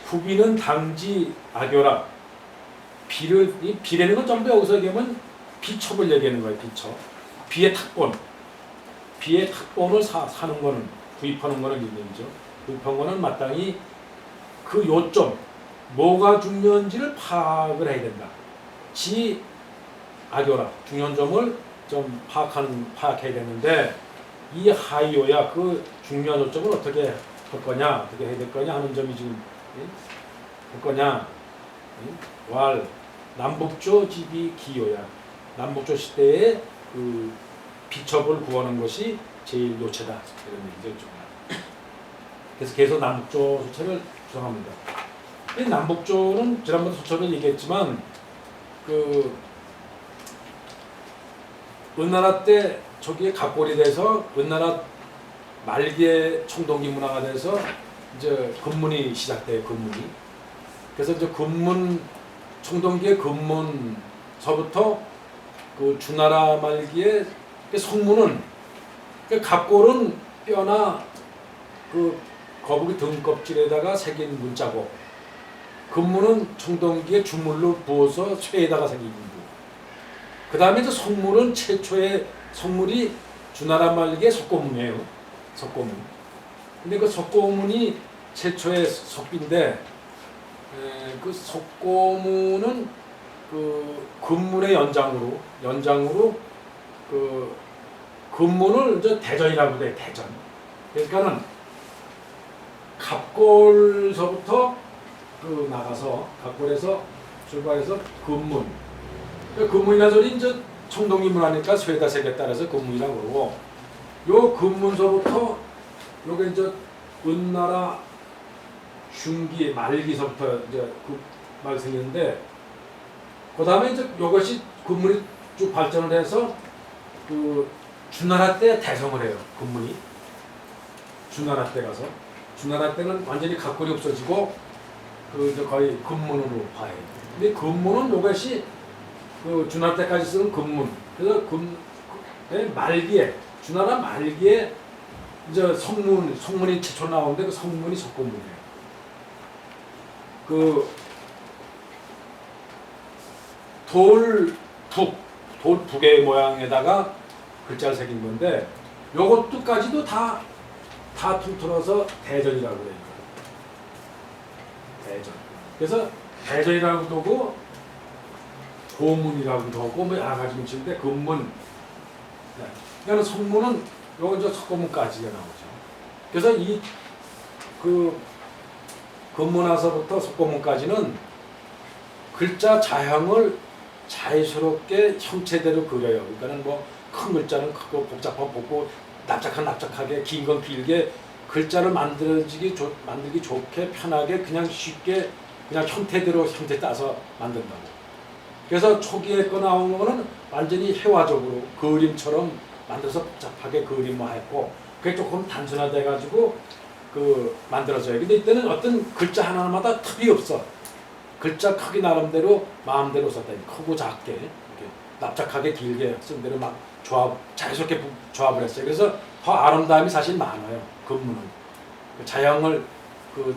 부비는 당지 악요라. 이 비라는 건 전부 여기서 얘기하면 비첩을 얘기하는 거예요. 비첩. 비의 탁본. 비의 탁본을 사는 거는, 구입하는 거는 일념이죠. 구입한 거는 마땅히 그 요점, 뭐가 중요한지를 파악을 해야 된다. 지 악요라. 중요한 점을 좀 파악해야 되는데, 이 하이오야, 그 중요한 요점을 어떻게 할 거냐, 어떻게 해야 될 거냐 하는 점이 지금 할 거냐. 왈 남북조 지비 기요야. 남북조 시대에 그 비첩을 구하는 것이 제일 요체다. 이런 얘기죠. 그래서 계속 남북조 소체를 주장합니다. 이 남북조는 지난번에 소체를 얘기했지만 그 은나라 때 저기에 갑골이 돼서 은나라 말기에 청동기 문화가 돼서 이제 금문이 시작돼요. 금문이. 그래서 이제 금문 청동기의 금문서부터 그 주나라 말기에 성문은 갑골은 뼈나 그 거북이 등껍질에다가 새긴 문자고, 금문은 청동기에 주물로 부어서 쇠에다가 새긴 문. 그 다음에 이제 석문은 최초의 석물이 주나라 말기의 석고문이에요. 석고문. 근데 그 석고문이 최초의 석비인데, 그 석고문은 그 금문의 연장으로 그 금문을 이제 대전이라고 돼. 대전. 그러니까는 갑골서부터 그 나가서 갑골에서 출발해서 금문. 금문이라는 소리 이제 청동기 문화니까 쇠에다 새겼다 그래서 금문이라고 그러고, 요 금문서부터 요게 이제 은나라 중기 말기서부터 이제 그 말 생겼는데, 그 다음에 이제 요것이 금문이 쭉 발전을 해서 그 주나라 때 대성을 해요. 금문이 주나라 때 가서, 주나라 때는 완전히 갑골이 없어지고 그 이제 거의 금문으로 봐요. 근데 금문은 요것이 그 주나라 때까지 쓰는 금문. 그래서 말기에 주나라 말기에 이제 성문이 최초 나오는데 그 성문이 석고문이에요. 그 돌북의 모양에다가 글자를 새긴 건데, 요것도까지도 다 통틀어서 대전이라고 그래요. 대전. 그래서 대전이라고도 하고 고문이라고도 하고 뭐 여러 가지 문치인데, 금문. 그러니까 성문은 요건 이제 석고문까지가 나오죠. 그래서 이 그 금문화서부터 석고문까지는 글자 자형을 자유스럽게 형체대로 그려요. 그러니까는 뭐 큰 글자는 크고 복잡한 복고 납작하게 긴 건 길게 글자를 만들기 좋게 편하게 그냥 쉽게 그냥 형태 따서 만든다고. 그래서 초기에 거 나온 거는 완전히 회화적으로 그림처럼 만들어서 복잡하게 그림화했고, 그게 조금 단순화돼 가지고 그 만들어져요. 근데 이때는 어떤 글자 하나마다 탑이 없어. 글자 크기 나름대로 마음대로 썼다. 크고 작게 이렇게 납작하게 길게 쓴 대로 막 자연스럽게 조합을 했어요. 그래서 더 아름다움이 사실 많아요. 금문은 자형을 그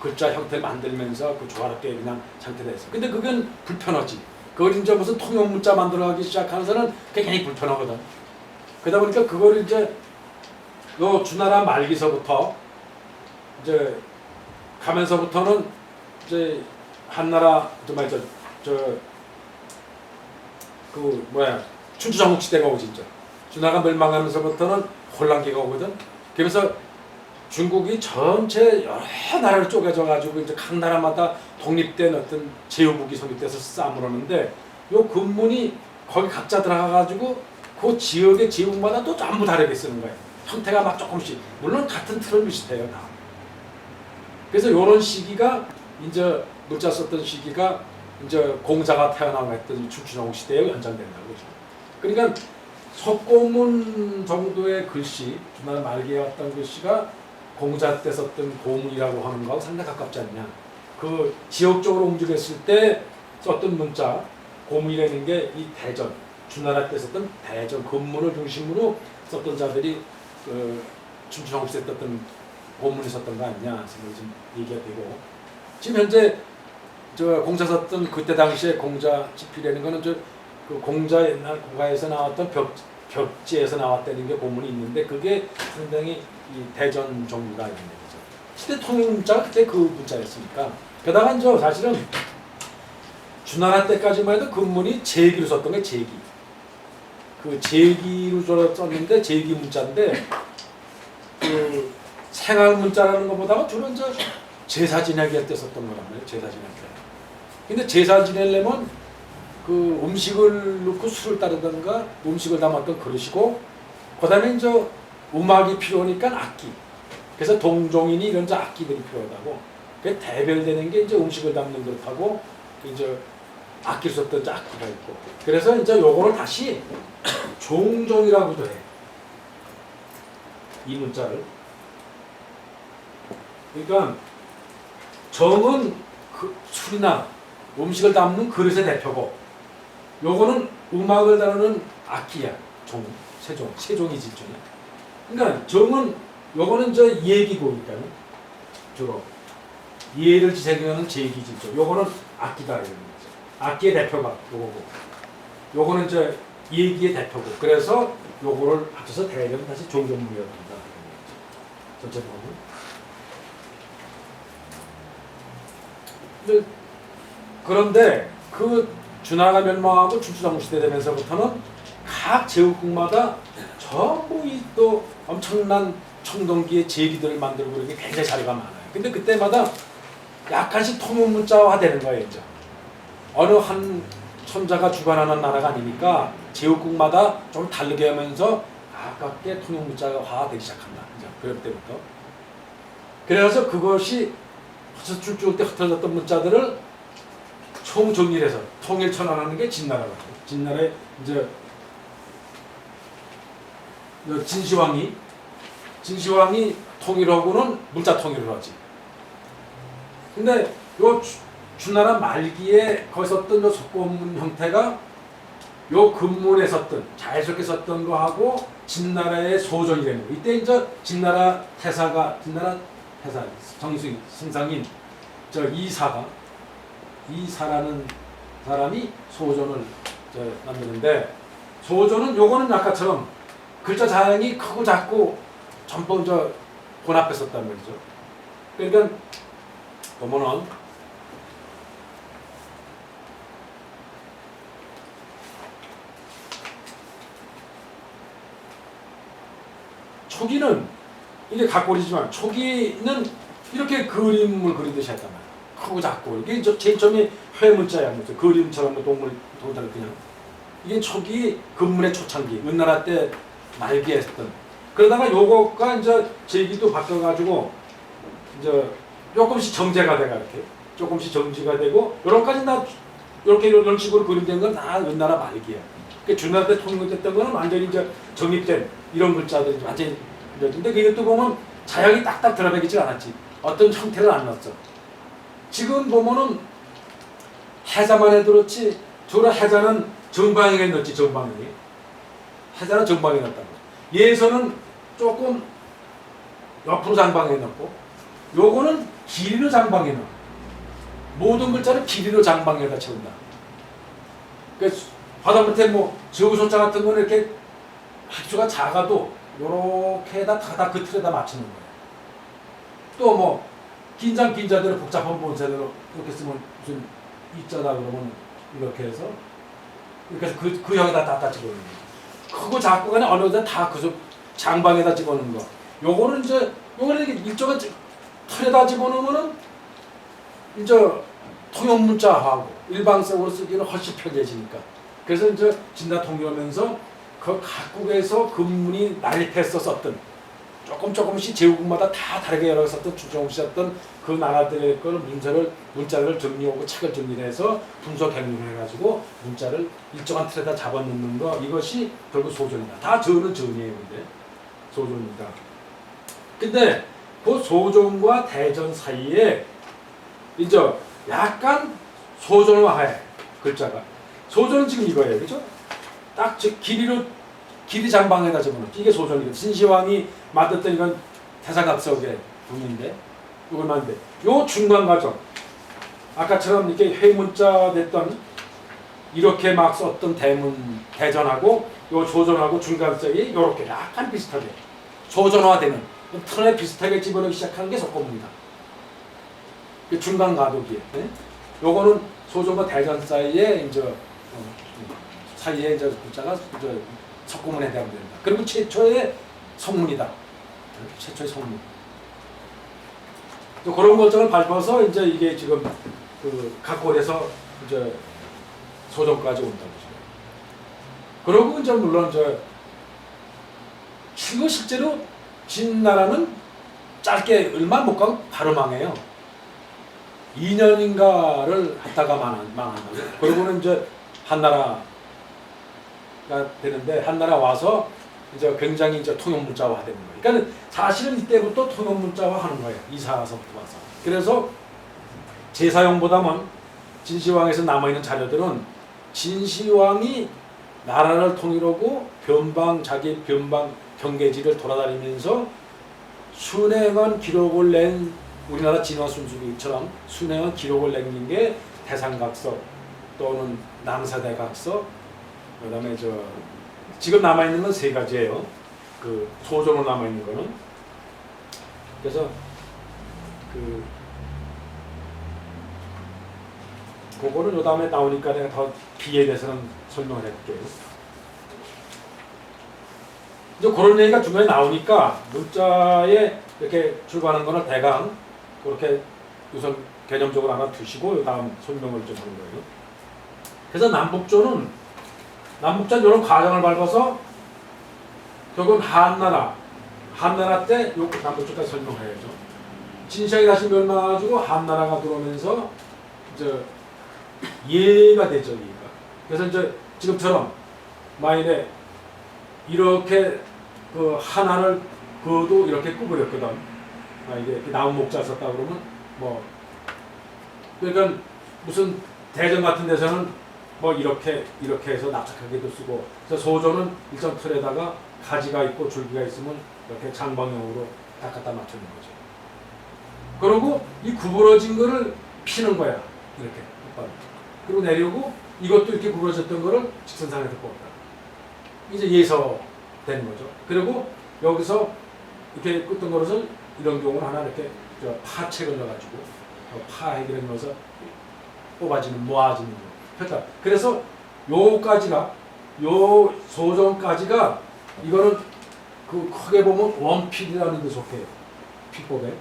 글자 형태를 만들면서 그 조화롭게 그냥 상태가 있어. 근데 그건 불편하지. 그걸 이제 무슨 통용 문자 만들어가기 시작하면서는 굉장히 불편하거든. 그러다 보니까 그거를 이제 요 주나라 말기서부터 이제 가면서부터는 이제 한나라 춘추전국 시대가 오지. 이제 주나라가 멸망하면서부터는 혼란기가 오거든. 그러면서 중국이 전체 여러 나라로 쪼개져 가지고 이제 각 나라마다 독립된 어떤 제후국이 성립돼서 싸움을 요 금문이 거기 각자 들어가 가지고 그 지역의 제후국마다 또 전부 다르게 쓰는 거예요. 형태가 막 조금씩, 물론 같은 틀은 비슷해요 다. 그래서 요런 시기가 이제 문자 썼던 시기가 이제 공자가 태어나고 했던 춘추전국 시대에 연장된다고 그러죠. 그러니까 석고문 정도의 글씨, 주나라 말기에 왔던 글씨가 공자 때 썼던 고문이라고 하는 거하고 상당히 가깝지 않냐. 그 지역적으로 움직였을 때 썼던 문자, 고문이라는 게 이 대전, 주나라 때 썼던 대전, 금문을 중심으로 썼던 자들이 그 춘추전국 시대에 썼던 고문이 썼던 거 아니냐 생각이 좀 얘기가 되고, 지금 현재 저 공자 썼던 그때 당시에 공자 지필이라는 거는 그 공자 옛날 공가에서 나왔던 벽지에서 나왔다는 게 본문이 있는데 그게 상당히 이 대전 종류가 있는 거죠. 시대 통일 문자가 그때 그 문자였으니까. 게다가 이제 사실은 주나라 때까지만 해도 금문이 제기로 썼던 게 제기. 그 제기로 썼는데 제기 문자인데 그 생활 문자라는 것보다는 주로 이제 제사 지내기 할 때 썼던 거란 말이에요. 제사 지낼 때. 근데 제사 지내려면 그 음식을 넣고 술을 따르던가 음식을 담았던 그릇이고 그다음에 이제 음악이 필요하니까 악기. 그래서 동종인이 이런 이제 악기들이 필요하다고. 그 대별되는 게 이제 음식을 담는 그릇하고 이제 악기를 썼던 이제 악기가 있고. 그래서 이제 요거를 다시 종종이라고도 해. 이 문자를. 그러니까 정은 그 술이나 음식을 담는 그릇의 대표고 요거는 음악을 다루는 악기야. 종, 세종이지 일종이. 그러니까 정은 요거는 저 예기고니까요. 주로 예를 지새기는 제기지죠. 요거는 악기다 이런 거죠. 악기의 대표가 요거고. 요거는 저 예기의 대표고. 그래서 요거를 합쳐서 대략 다시 종종문이라고 한다. 전체 보면. 그런데 그 준하가 멸망하고 춘추전국시대 되면서부터는 각 제국국마다 전부 이 또 엄청난 청동기의 제기들을 만들고 그렇게 굉장히 자료가 많아요. 근데 그때마다 약간씩 통용문자화 되는 거예요. 이제. 어느 한 천자가 주관하는 나라가 아니니까 제국국마다 좀 다르게 하면서 가깝게 통용문자화 되기 시작한다. 이제 그럴 때부터. 그래서 그것이 쭉쭉 때 흩어졌던 문자들을 총정리해서 통일천안하는 게 진나라라고. 진나라의 이제 진시황이 통일하고는 문자 통일을 하지. 근데 요 주나라 말기에 거기 썼던 요 속고문 형태가 요 근문에 썼던 자연스럽게 썼던 거하고 진나라의 소전이 되는 거. 이때 이제 진나라 태사 승상인 저 이사라는 사람이 소전을 만드는데 소전은 요거는 아까처럼 글자 자양이 크고 작고 전부 혼합해 썼단 말이죠. 그러니까 보면은 초기는 이게 각골이지만 초기는 이렇게 그림을 그리듯이 했단 말이에요. 크고 작고 이게 제일 처음에 회문자야. 그림처럼 동물 그냥 이게 초기 근문의 초창기 은나라 때 말기에 했던. 그러다가 요거가 이제 제기도 바뀌어가지고 이제 조금씩 정제가 돼가 이렇게 조금씩 정지가 되고 요런까지 다 이렇게 이런 식으로 그림된 건 다 은나라 말기야. 그 주나라 때 통일됐던 거는 완전히 이제 정립된 이런 글자들이 완전히 근데 그것도 보면 자양이 딱딱 들어가지 않았지. 어떤 형태를 안 넣었어. 지금 보면은 해자만 해들었지 주로 해자는 정방에 넣었지. 정방에 해자는 정방에 넣었다고. 예서는 조금 옆으로 장방에 넣고 요거는 길이로 장방에 넣어. 모든 글자를 길이로 장방에다 채운다. 그래서 하다못해 뭐 저우소자 같은 거는 이렇게 획수가 작아도 요렇게다 다 그 틀에다 맞추는 거예요. 또 뭐 긴자대로 복잡한 본세대로 이렇게 쓰면 무슨 이자다 그러면 이렇게 해서 이렇게 해서 그 형에다 다 집어넣는 거예요. 크고 작고 간에 어느 데다 다 그 장방에다 집어넣는 거. 요거는 요거는 일종의 틀에다 집어넣으면은 이제 통용문자하고 일방적으로 쓰기는 훨씬 편해지니까. 그래서 이제 진나 통일하면서 그 각국에서 근문이 난립해서 썼던 조금씩 제국마다 다 다르게 여러 썼던 주정시였던 그 나라들의 걸 문자를 정리하고 책을 정리해서 분석 경륜을 해가지고 문자를 일정한 틀에다 잡아놓는 거. 이것이 결국 소전이다. 다 저는 전이에요. 근데 소전입니다. 근데 그 소전과 대전 사이에 이제 약간 소전화해. 글자가 소전은 지금 이거예요. 그죠? 딱 길이 장방에다 집어넣지. 이게 소전이거든. 진시황이 만들었던 이건 태사각석의 분인데 이걸 만데 요 중간 과정 아까처럼 이렇게 회문자 됐던 이렇게 막 썼던 대전하고 요 조전하고 중간자리 이렇게 약간 비슷하게 조전화되는 턴에 비슷하게 집어넣기 시작하는 게 속고문이다. 중간 가독이에요. 네? 요거는 소전과 대전 사이에 이제 사이에 이제 글자가 이제 속고문에 해당된다. 그리고 최초의 성문이다. 최초의 성문. 또 그런 것들을 밟아서 이제 이게 지금 그 각골에서 이제 소전까지 온다고 보죠. 그리고 이제 물론 지금 실제로 진나라는 짧게 얼마 못 가고 바로 망해요. 2년인가를 하다가 망한다고. 그러고는 이제 한나라가 되는데 한나라 와서 이제 굉장히 이제 통용문자화 되는 거예요. 그러니까 사실은 이때부터 통용문자화 하는 거예요. 이사서부터 와서. 그래서 제사용보다는 진시황에서 남아있는 자료들은 진시황이 나라를 통일하고 자기 변방 경계지를 돌아다니면서 순행한 기록을 낸 우리나라 진화순수기처럼 순행한 기록을 남긴 게 대상각서 또는 남사대각서 그다음에 지금 남아 있는 건 세 가지예요. 그 소조로 남아 있는 거는 그래서 그거는 요 다음에 나오니까 내가 더 비에 대해서는 설명을 해볼게요. 이제 그런 얘기가 중간에 나오니까 문자에 이렇게 출발하는 거는 대강 그렇게 우선 개념적으로 하나 두시고 요 다음 설명을 좀 하는 거예요. 그래서 남북조는 이런 과정을 밟아서 결국은 한나라 때 요 남북조까지 설명해야죠. 진시황이 다시 멸망해가지고 한나라가 들어오면서 이제 이해가 되죠, 이해가. 그래서 이제 지금처럼 만일에 이렇게 그 하나를 그도 이렇게 구부렸거든. 이게 나무 목자 썼다 그러면 뭐 그러니까 무슨 대전 같은 데서는 뭐 이렇게 해서 납작하게도 쓰고 그래서 소조는 일정 틀에다가 가지가 있고 줄기가 있으면 이렇게 장방형으로 딱 갖다 맞추는 거죠. 그리고 이 구부러진 거를 피는 거야. 이렇게. 그리고 내려오고 이것도 이렇게 구부러졌던 거를 직선상에서 뽑다. 이제 예서되는 거죠. 그리고 여기서 이렇게 끄던 거를 이런 경우는 하나 이렇게 파책을 넣어가지고 파액이라는 것을 뽑아지는 모아지는 거. 그러니까 그래서 요까지가 요 소정까지가 이거는 그 크게 보면 원필이라는 데 속해요. 필법에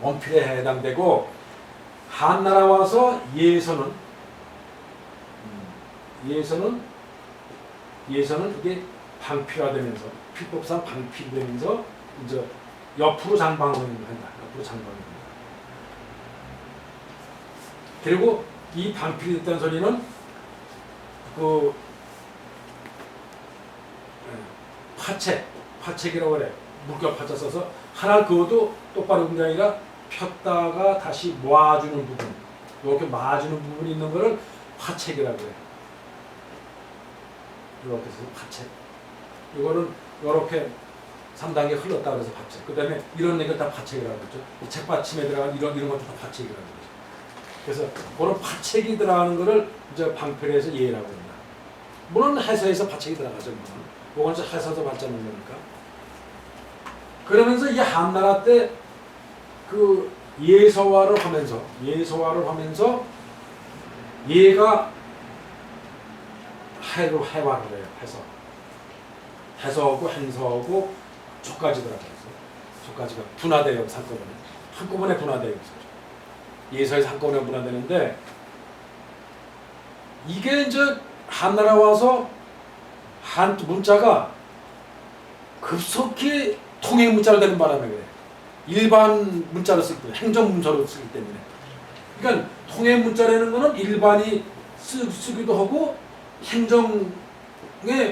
원필에 해당되고 한나라 와서 예서는 이게 방필화되면서 필법상 방필되면서 이제 옆으로 장방을 한다. 옆으로 장방을 한다. 그리고 이 방필이 됐다는 소리는 그 파책이라고 그래. 물결 파자 써서 하나를 그어도 똑바로 그은 게 아니라 폈다가 다시 모아주는 부분, 이렇게 모아주는 부분이 있는 거를 파책이라고 해요. 이렇게 해서 파책. 이거는 이렇게 3단계 흘렀다 그래서 파책. 그 다음에 이런 얘기를 다 파책이라고 그러죠. 이 책받침에 들어간 이런 것도 다 파책이라고 그러죠. 그래서 그런 파책이 들어가는 거를 이제 방편에서 예라고 합니다. 물론 해서에서 파책이 들어가죠. 이건 해서도 발전한 거니까. 그러면서 이 한나라 때 그 예서화를 하면서 예가 해화를 해요. 해서하고 행서하고 조까지 들어가서 조까지가 분화돼요. 한꺼번에 분화돼요. 예서에서 한꺼번에 분화되는데 이게 이제 한나라 와서 한 문자가 급속히 통행 문자로 되는 바람에 그래. 일반 문자로 쓸 때, 행정 문자로 쓰기 때문에. 그러니까 통행 문자라는 거는 일반이 쓰기도 하고 행정의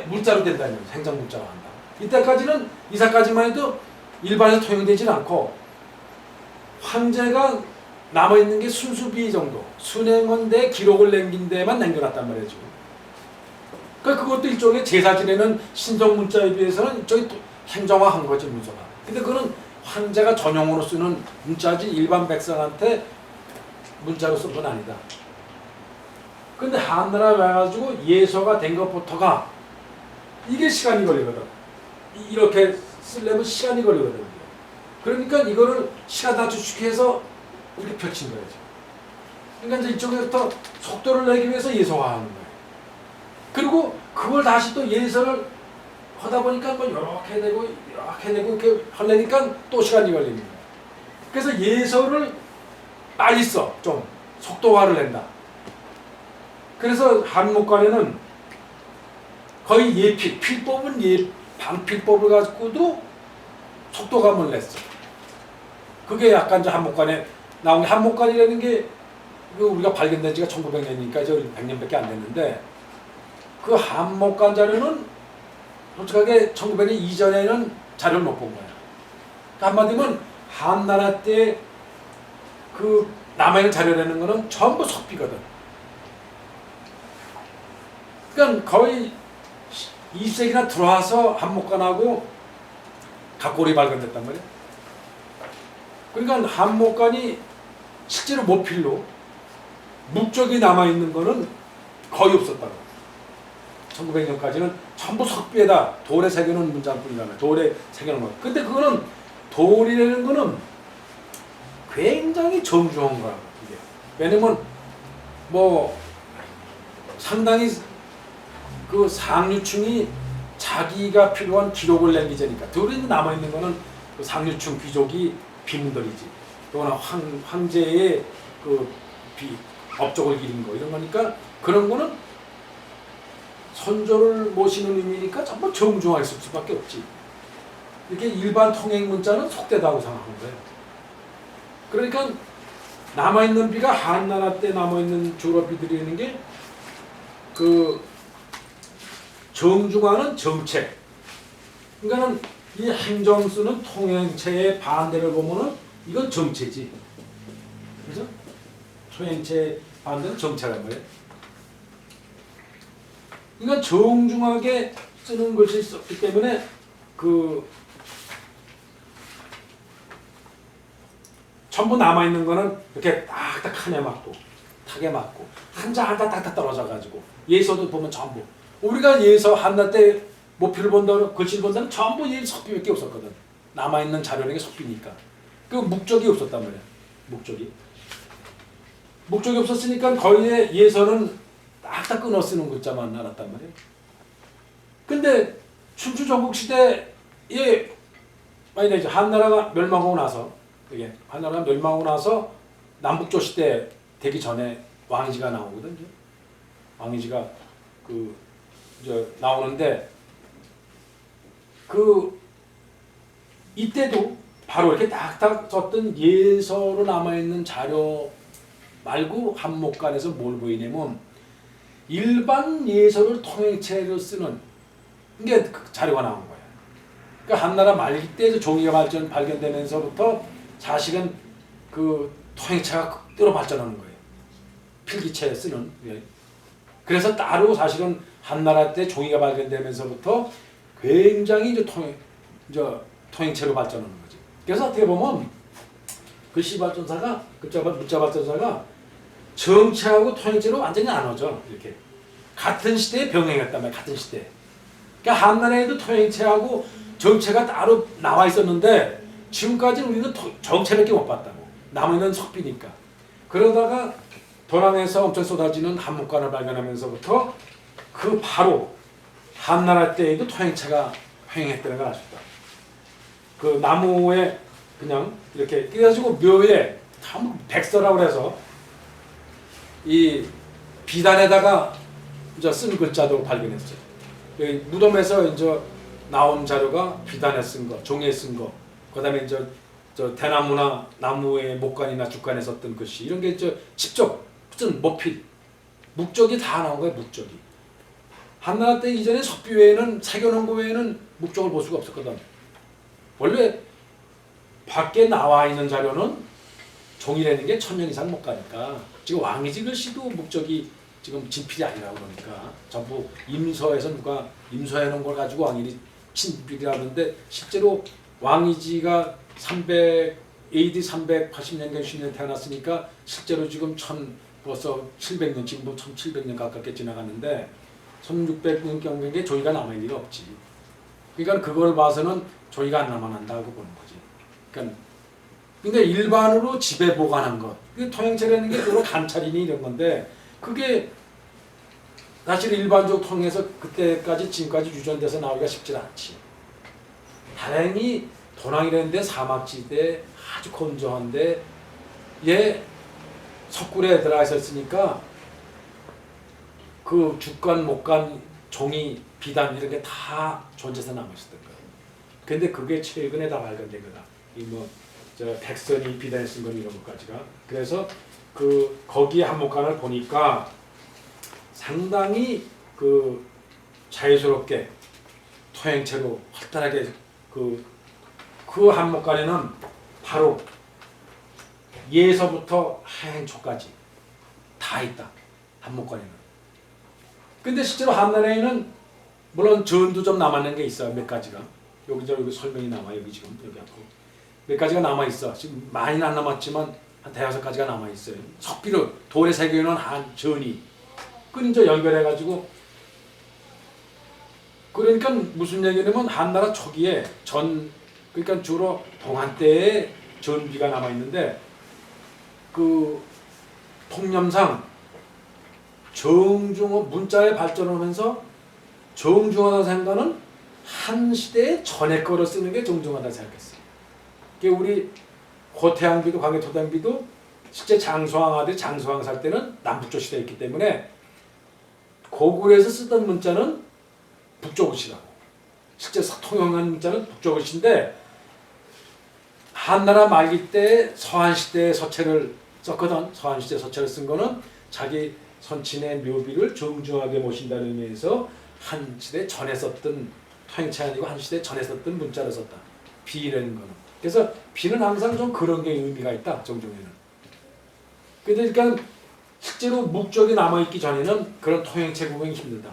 문자로 된다는 거죠. 행정 문자로 한다. 이때까지는 이사까지만 해도 일반에서 통용되지는 않고 황제가 남아있는 게 순수비 정도, 순행원대 기록을 남긴 데만 남겨놨단 말이죠. 그러니까 그것도 일종의 제사 지내는 신성 문자에 비해서는 일종의 행정화한 거죠, 문서가. 근데 그거는 황제가 전용으로 쓰는 문자지 일반 백성한테 문자로 쓴 건 아니다. 근데 한나라 와가지고 예서가 된 것부터가 이게 시간이 걸리거든. 이렇게 쓰려면 시간이 걸리거든요. 그러니까 이거를 시간 다 주축해서 이렇게 펼친 거예요. 그러니까 이제 이쪽에부터 속도를 내기 위해서 예서화하는 거예요. 그리고 그걸 다시 또 예서를 하다 보니까 뭐 이렇게 되고 이렇게 하려니까 또 시간이 걸리는 거예요. 그래서 예서를 빨리 써. 좀 속도화를 낸다. 그래서 한목관에는 거의 예필, 필법은 반필법을 가지고도 속도감을 냈어. 그게 약간 이제 한목관에 나온 게, 한목관이라는 게 우리가 발견된 지가 1900년이니까 저 100년밖에 안 됐는데, 그 한목관 자료는 솔직하게 1900년 이전에는 자료를 못 본 거야. 그러니까 한마디면 한나라 때 그 남아있는 자료라는 거는 전부 석비거든. 그러니까 거의 20세기나 들어와서 한목관하고 각골이 발견됐단 말이야. 그러니까 한목관이 실제로 모필로 묵적이 남아있는 거는 거의 없었다고. 1900년까지는 전부 석비에다 돌에 새겨놓은 문장뿐이라며. 돌에 새겨놓은 거. 근데 그거는 돌이라는 거는 굉장히 정중한 거야. 이게. 왜냐면 뭐 상당히 그 상류층이 자기가 필요한 기록을 남기자니까. 돌이 남아있는 거는 그 상류층 귀족이 비문들이지. 또는 황제의 그 업적을 기린 거 이런 거니까, 그런 거는 선조를 모시는 의미니까 전부 정중하게 쓸 수밖에 없지. 이렇게 일반 통행 문자는 속되다고 생각하는 거예요. 그러니까 남아있는 비가 한나라 때 남아있는 조로비들이라는 게 그 정중화는 정책. 그러니까는 이 행정수는 통행체의 반대를 보면은 이건 정체지. 그죠? 통행체 반대는 정체란 말이에요. 그러니까 정중하게 쓰는 것이 있었기 때문에 그 전부 남아있는 거는 이렇게 딱딱 칸에 맞고 탁에 맞고 한자 한자 딱딱 떨어져가지고, 예서도 보면 전부 우리가 예서 한나 때 모피를 본다고 글씨를 본다면 전부 이 석비밖에 없었거든. 남아있는 자료는 게 석비니까. 그 목적이 없었단 말이야. 목적이 없었으니까 거의 예서는 딱딱 끊어 쓰는 글자만 알았단 말이야. 근데 춘추 전국 시대에 많이 되죠. 한나라가 멸망하고 나서, 이게 한나라가 멸망하고 나서 남북조 시대 되기 전에 왕이지가 나오거든요. 왕이지가 나오는데 이때도 바로 이렇게 딱딱 썼던 예서로 남아있는 자료 말고 한목관에서 뭘 보이냐면 일반 예서를 통행체로 쓰는 게 그 자료가 나온 거예요. 그러니까 한나라 말기 때 종이가 발견되면서부터 사실은 그 통행체가 극도로 발전하는 거예요. 필기체 쓰는. 그래서 따로 사실은 한나라 때 종이가 발견되면서부터 굉장히 통행체로 발전하는 거지. 그래서 어떻게 보면 그 시발전사가, 문자 발전사가 정체하고 통행체로 완전히 나눠져. 이렇게 같은 시대에 병행했단 말이야. 같은 시대에. 그러니까 한나라에도 통행체하고 정체가 따로 나와 있었는데 지금까지는 우리는 정체밖에 못 봤다고. 남아있는 석비니까. 그러다가 도남에서 엄청 쏟아지는 한목관을 발견하면서부터 그 바로 한나라 때에도 통행체가 행했다는 걸 알 수 있다. 그 나무에 그냥 이렇게 띄어가지고 묘에 참 백서라고 해서 이 비단에다가 이제 쓴 글자도 발견했어요. 무덤에서 이제 나온 자료가 비단에 쓴 거, 종이에 쓴 거, 그다음에 이제 저 대나무나 나무의 목관이나 죽관에 썼던 글씨, 이런 게 직접 쓴 모필, 묵적이 다 나온 거예요. 묵적이. 한나라 때 이전에 석비 외에는, 새겨놓은 거 외에는 묵적을 볼 수가 없었거든. 원래 밖에 나와 있는 자료는 종이라는 게 1000년 이상 못 가니까, 지금 왕이지 글씨도 묵적이 지금 진필이 아니라고 그러니까 전부 임서에서 누가 임서해 놓은 걸 가지고 왕일이 친필이라고 하는데, 실제로 왕이지가 AD 380년경 10년 태어났으니까 실제로 지금 벌써 700년, 지금 뭐 1700년 가깝게 지나갔는데 1600년 경경에 조의가 남아있는 리가 없지. 그러니까 그걸 봐서는 조의가 안 남아난다고 보는 거지. 그러니까 근데 일반으로 집에 보관한 것, 통행체라는 게 주로 감찰이니 이런 건데 그게 사실 일반적으로 통해서 그때까지 지금까지 유전돼서 나오기가 쉽지 않지. 다행히 도낭이라는 데 사막지대 아주 건조한데 얘 석굴에 들어가 있었으니까 그 죽간 목간 종이 비단 이런 게 다 존재해서 남았었던 거예요. 근데 그게 최근에 다 발견된 거다. 이 뭐 저 백선이 비단에 쓴 건 이런 것까지가. 그래서 그 거기에 한목간을 보니까 상당히 그 자유스럽게 토행체로 활달하게 그 한목간에는 바로 예서부터 하행초까지 다 있다. 한목간에는. 근데 실제로 한란에는 물론 전도 좀 남았는 게 있어요. 몇 가지가. 여기 설명이 남아. 여기 지금 여기 앞으로 몇 가지가 남아 있어. 지금 많이는 안 남았지만 한 대여섯 가지가 남아 있어요. 석비를 돌에 새겨놓은 한 전이 끊이져 연결해 가지고. 그러니까 무슨 얘기냐면 한나라 초기에 그러니까 주로 동안 때의 전비가 남아 있는데 그 통념상 정중어 문자의 발전을 하면서 정중하다 생각은 한 시대의 전의 거를 쓰는 게 정중하다 생각했어요. 그게 우리 고태양비도 광해토당비도 실제 장수왕 살 때는 남북조 시대였기 때문에 고구려에서 쓰던 문자는 북조글씨라고. 실제 통용한 문자는 북조글씨인데 한나라 말기 때 서한시대의 서체를 썼거든. 서한시대 서체를 쓴 거는 자기 선친의 묘비를 정중하게 모신다는 의미에서 한 시대 전에 썼던 토행체 아니고 한 시대 전에 썼던 문자를 썼다. 비라는 거는. 그래서 비는 항상 좀 그런 게 의미가 있다. 정중에는. 근데 그러니까 실제로 목적이 남아있기 전에는 그런 토행체 구경이 힘들다.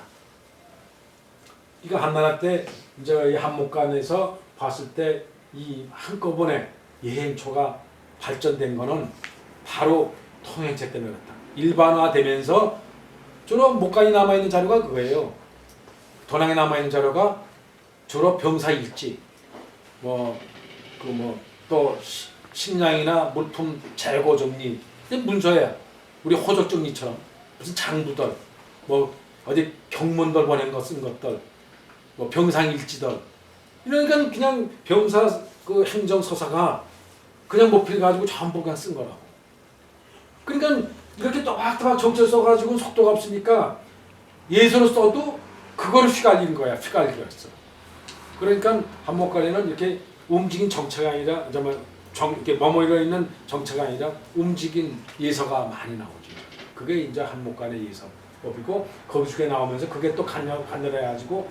이거 한나라 때 이제 이 한목간에서 봤을 때 이 한꺼번에 예행초가 발전된 거는 바로 통행체 때문에 그렇다. 일반화되면서 주로 목간이 남아있는 자료가 그거예요. 도낭에 남아있는 자료가 주로 병사일지, 또 식량이나 물품 재고 정리, 문서야. 우리 호적 정리처럼 무슨 장부들, 어디 경문들 보낸 거 쓴 것들, 병상일지들. 이러니까 그냥 병사 그 행정서사가 그냥 모필 가지고 전부 그냥 쓴 거라고. 그러니까 이렇게 또박또박 정체 써가지고 속도가 없으니까 예서로 써도 그걸 휘갈리는 거야. 휘갈리겠어. 그러니까 한목간에는 이렇게 움직인 정체가 아니라 정말 이렇게 머물러 있는 정체가 아니라 움직인 예서가 많이 나오죠. 그게 이제 한목간의 예서법이고 거기 중에 나오면서 그게 또 간절해가지고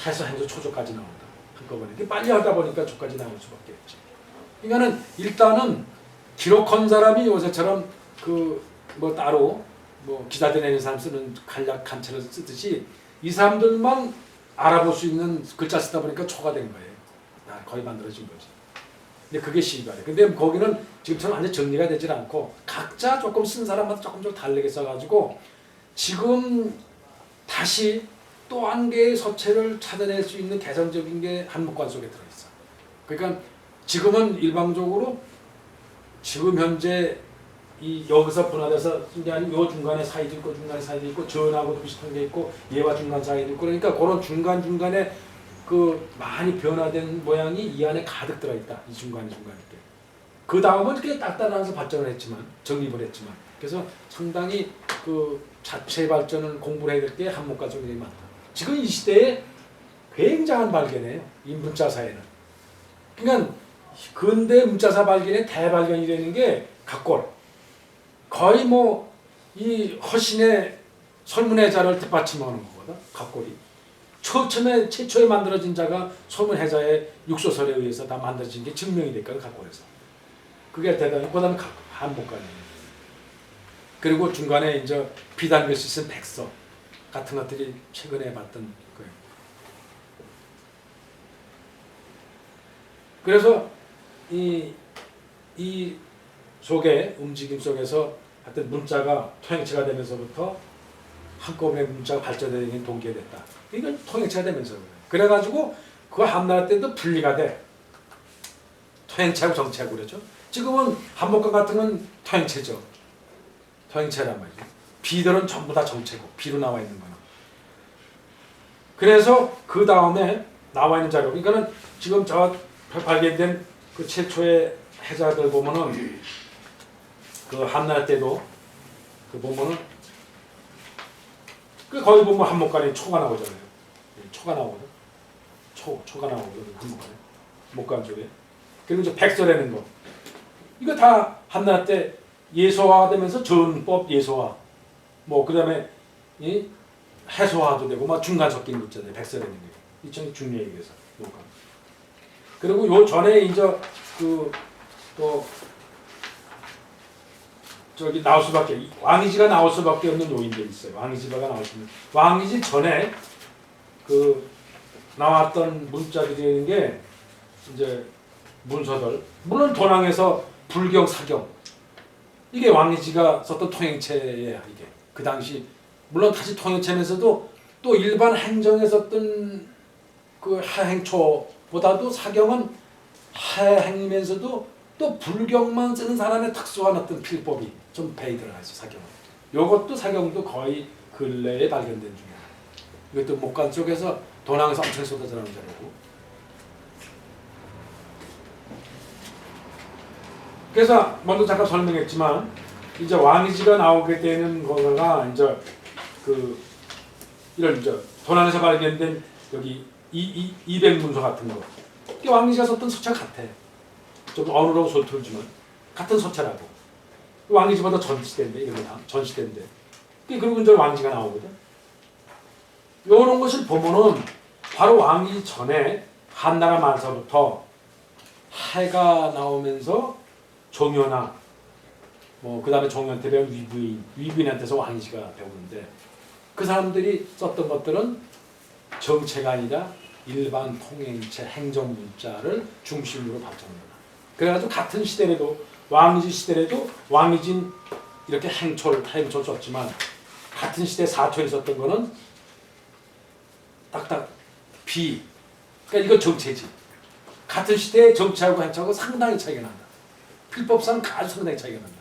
해서 초조까지 나온다. 한꺼번에 이렇게 빨리 하다 보니까 초까지 나올 수밖에 없지. 그러니까는 일단은 기록한 사람이 요새처럼 따로 기자들 내는 사람 쓰는 간략 간체를 쓰듯이 이 사람들만 알아볼 수 있는 글자 쓰다 보니까 초가 된 거예요. 거의 만들어진 거지. 근데 그게 시가래. 근데 거기는 지금처럼 완전 정리가 되질 않고 각자 조금 쓴 사람마다 조금 다르게 써가지고 지금 다시 또 한 개의 서체를 찾아낼 수 있는 개성적인 게 한목관 속에 들어있어. 그러니까 지금은 일방적으로 지금 현재 여기서 분화돼서 이게 아니고 요 중간에 사이도 있고 중간에 사이도 있고 전하고도 비슷한 게 있고 얘와 중간 사이도 있고 그러니까 그런 중간중간에 많이 변화된 모양이 이 안에 가득 들어있다. 이 중간에 이렇게. 그 다음은 이렇게 딱딱하면서 발전을 했지만 정립을 했지만 그래서 상당히 자체 발전을 공부를 해야 될 게 한목관 속에 많다. 지금 이 시대에 굉장한 발견이에요. 이 문자사에는. 그러니까 근대 문자사 발견의 대발견이라는 게 각골. 거의 이 허신의 설문해자를 뒷받침하는 거거든. 각골이. 최초에 만들어진 자가 설문해자의 육소설에 의해서 다 만들어진 게 증명이 됐거든. 각골에서. 그게 대단히 그다음에 한목관이에요. 그리고 중간에 이제 비단글씨 쓴 백서 같은 것들이 최근에 봤던 거예요. 그래서 이 속에 움직임 속에서 하여튼 문자가 통행체가 되면서부터 한꺼번에 문자가 발전되는 동기가 됐다. 이건 통행체가 되면서 그래. 그래가지고 그 한나라 때도 분리가 돼. 통행체하고 정체하고 그러죠. 지금은 한복과 같은 건 통행체죠. 통행체란 말이죠. 비들은 전부 다 정체고 비로 나와 있는 거는. 그래서 그 다음에 나와 있는 자료. 그러니까는 지금 저 발견된 그 최초의 해자들 보면은 그 한나라 때도 그 보면은 그 거기 보면 한목간에 초가 나오잖아요. 초가 나오거든. 초가 나오거든 한목간에 목간 쪽에. 그리고 이제 백설에는 거. 이거 다 한나라 때 예소화되면서 전법 예소화. 뭐 그다음에 이 해소화도 되고 막 중간 섞인 거 있잖아요. 백설에는 게. 이청 중요해 그래서 목간. 그리고 요 전에 이제 그 또 저기 나올 수밖에 왕이지가 나올 수밖에 없는 요인들이 있어요. 왕이지가 나올 수 있는 왕이지 전에 그 나왔던 문자들이 있는 게 이제 문서들 물론 도랑에서 불경 사경 이게 왕이지가 썼던 통행체야 이게 그 당시 물론 다시 통행체면서도 또 일반 행정에 썼던 그 하행초보다도 사경은 하행이면서도 또 불경만 쓰는 사람의 특수한 어떤 필법이 좀 배에 들어가 있어 사경은. 요것도 사경도 거의 근래에 발견된 중이야. 이것도 목간 쪽에서 도낭에서 엄청 쏟아져 나온 자료고. 그래서 먼저 잠깐 설명했지만 이제 왕이지가 나오게 되는 거가 이제 그 이런 이제 도낭에서 발견된 여기 200문서 같은 거. 이게 왕이지가 썼던 서체 같아. 좀 어느러운 소틀지만 같은 서체라고. 왕이지보다 전시대인데 이런 거 전시대인데. 그리고 이제 왕지가 나오거든. 이런 것을 보면은 바로 왕이 전에 한나라 말서부터 해가 나오면서 종효나 뭐 그다음에 종효한테 배운 위부인한테서 왕이지가 배우는데 그 사람들이 썼던 것들은 정체가 아니라 일반 통행체 행정 문자를 중심으로 발전합니다. 그래가지고 같은 시대에도 왕이지 시대에도 왕이진 이렇게 행초 썼지만 같은 시대 사초에 썼던 거는 딱딱 비. 그러니까 이건 정체지. 같은 시대의 정체하고 행처하고 상당히 차이가 난다. 필법상 아주 상당히 차이가 난다.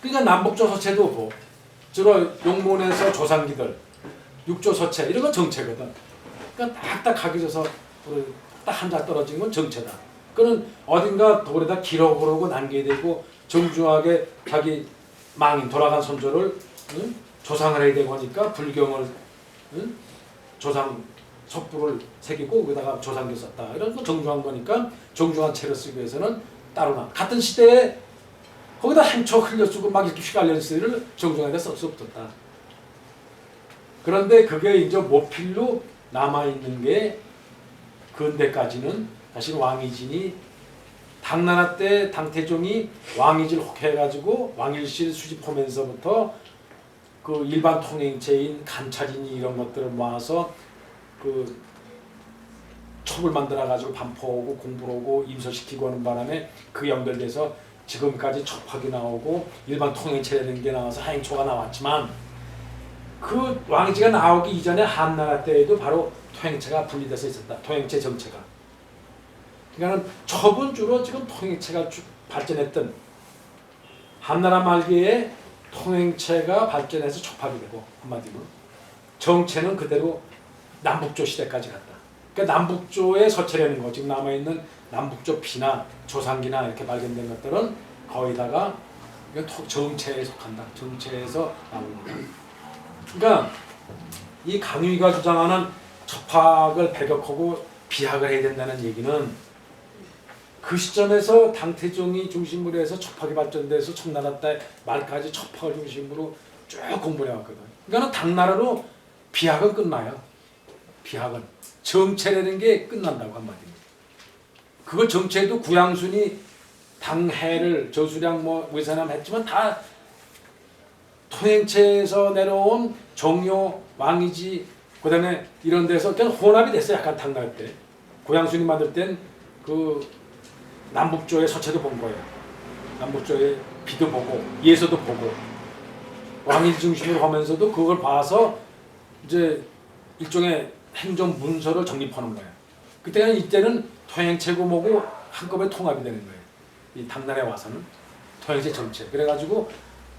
그러니까 남북조 서체도 뭐 주로 용문에서 조상기들 육조 서체 이런 건 정체거든. 그러니까 딱딱 각이져서 딱 한 자 떨어진 건 정체다. 그는 어딘가 돌에다 기록을 하고 남겨야 되고 정중하게 자기 망인 돌아간 선조를 조상을 해야 되고 하니까 불경을 조상 첩부를 새기고 거기다가 조상교 썼다. 이런 거 정중한 거니까 정중한 채를 쓰기 위해서는 따로나 같은 시대에 거기다 행초 흘려쓰고 막 이렇게 휘갈려 쓰기를 정중하게 쓸 수 없었다. 그런데 그게 이제 모필로 남아있는 게 근대까지는 사실 왕이진이 당나라 때 당태종이 왕이진 혹해가지고 왕일실 수집하면서부터 그 일반 통행체인 간찰이니 이런 것들을 모아서 그 첩을 만들어가지고 반포하고 공부하고 임서시키고 하는 바람에 그 연결돼서 지금까지 첩학이 나오고 일반 통행체라는 게 나와서 하행초가 나왔지만 그 왕이지가 나오기 이전에 한나라 때에도 바로 통행체가 분리돼서 있었다. 통행체 정체가. 그러니까 첩은 주로 지금 통행체가 발전했던 한나라 말기에 통행체가 발전해서 첩학이 되고 한마디로 정체는 그대로 남북조 시대까지 갔다. 그러니까 남북조의 서체라는 거 지금 남아있는 남북조 피나 조상기나 이렇게 발견된 것들은 거의다가 정체에 속한다. 정체에서 나옵니다. 그러니까 이 강유희가 주장하는 첩학을 배격하고 비학을 해야 된다는 얘기는 그 시점에서 당태종이 중심으로 해서 첩학이 발전돼서 청나라 때 말까지 첩학을 중심으로 쭉 공부를 해왔거든. 그러니까 당나라로 비학은 끝나요. 비학은 정체라는 게 끝난다고 한마디로. 그걸 정체도 구양순이 당해를 저수량 뭐 외산함 했지만 다 통행체에서 내려온 정요 왕이지 그다음에 이런 데서 그냥 혼합이 됐어요. 약간 당나라 때 고양순이 만들 땐 그 남북조의 서체도 본 거예요. 남북조의 비도 보고 예서도 보고 왕일 중심으로 하면서도 그걸 봐서 이제 일종의 행정 문서를 정립하는 거예요. 그때는 이때는 토행체고 뭐고 한꺼번에 통합이 되는 거예요. 이 당나라에 와서는 토행체 정체. 그래가지고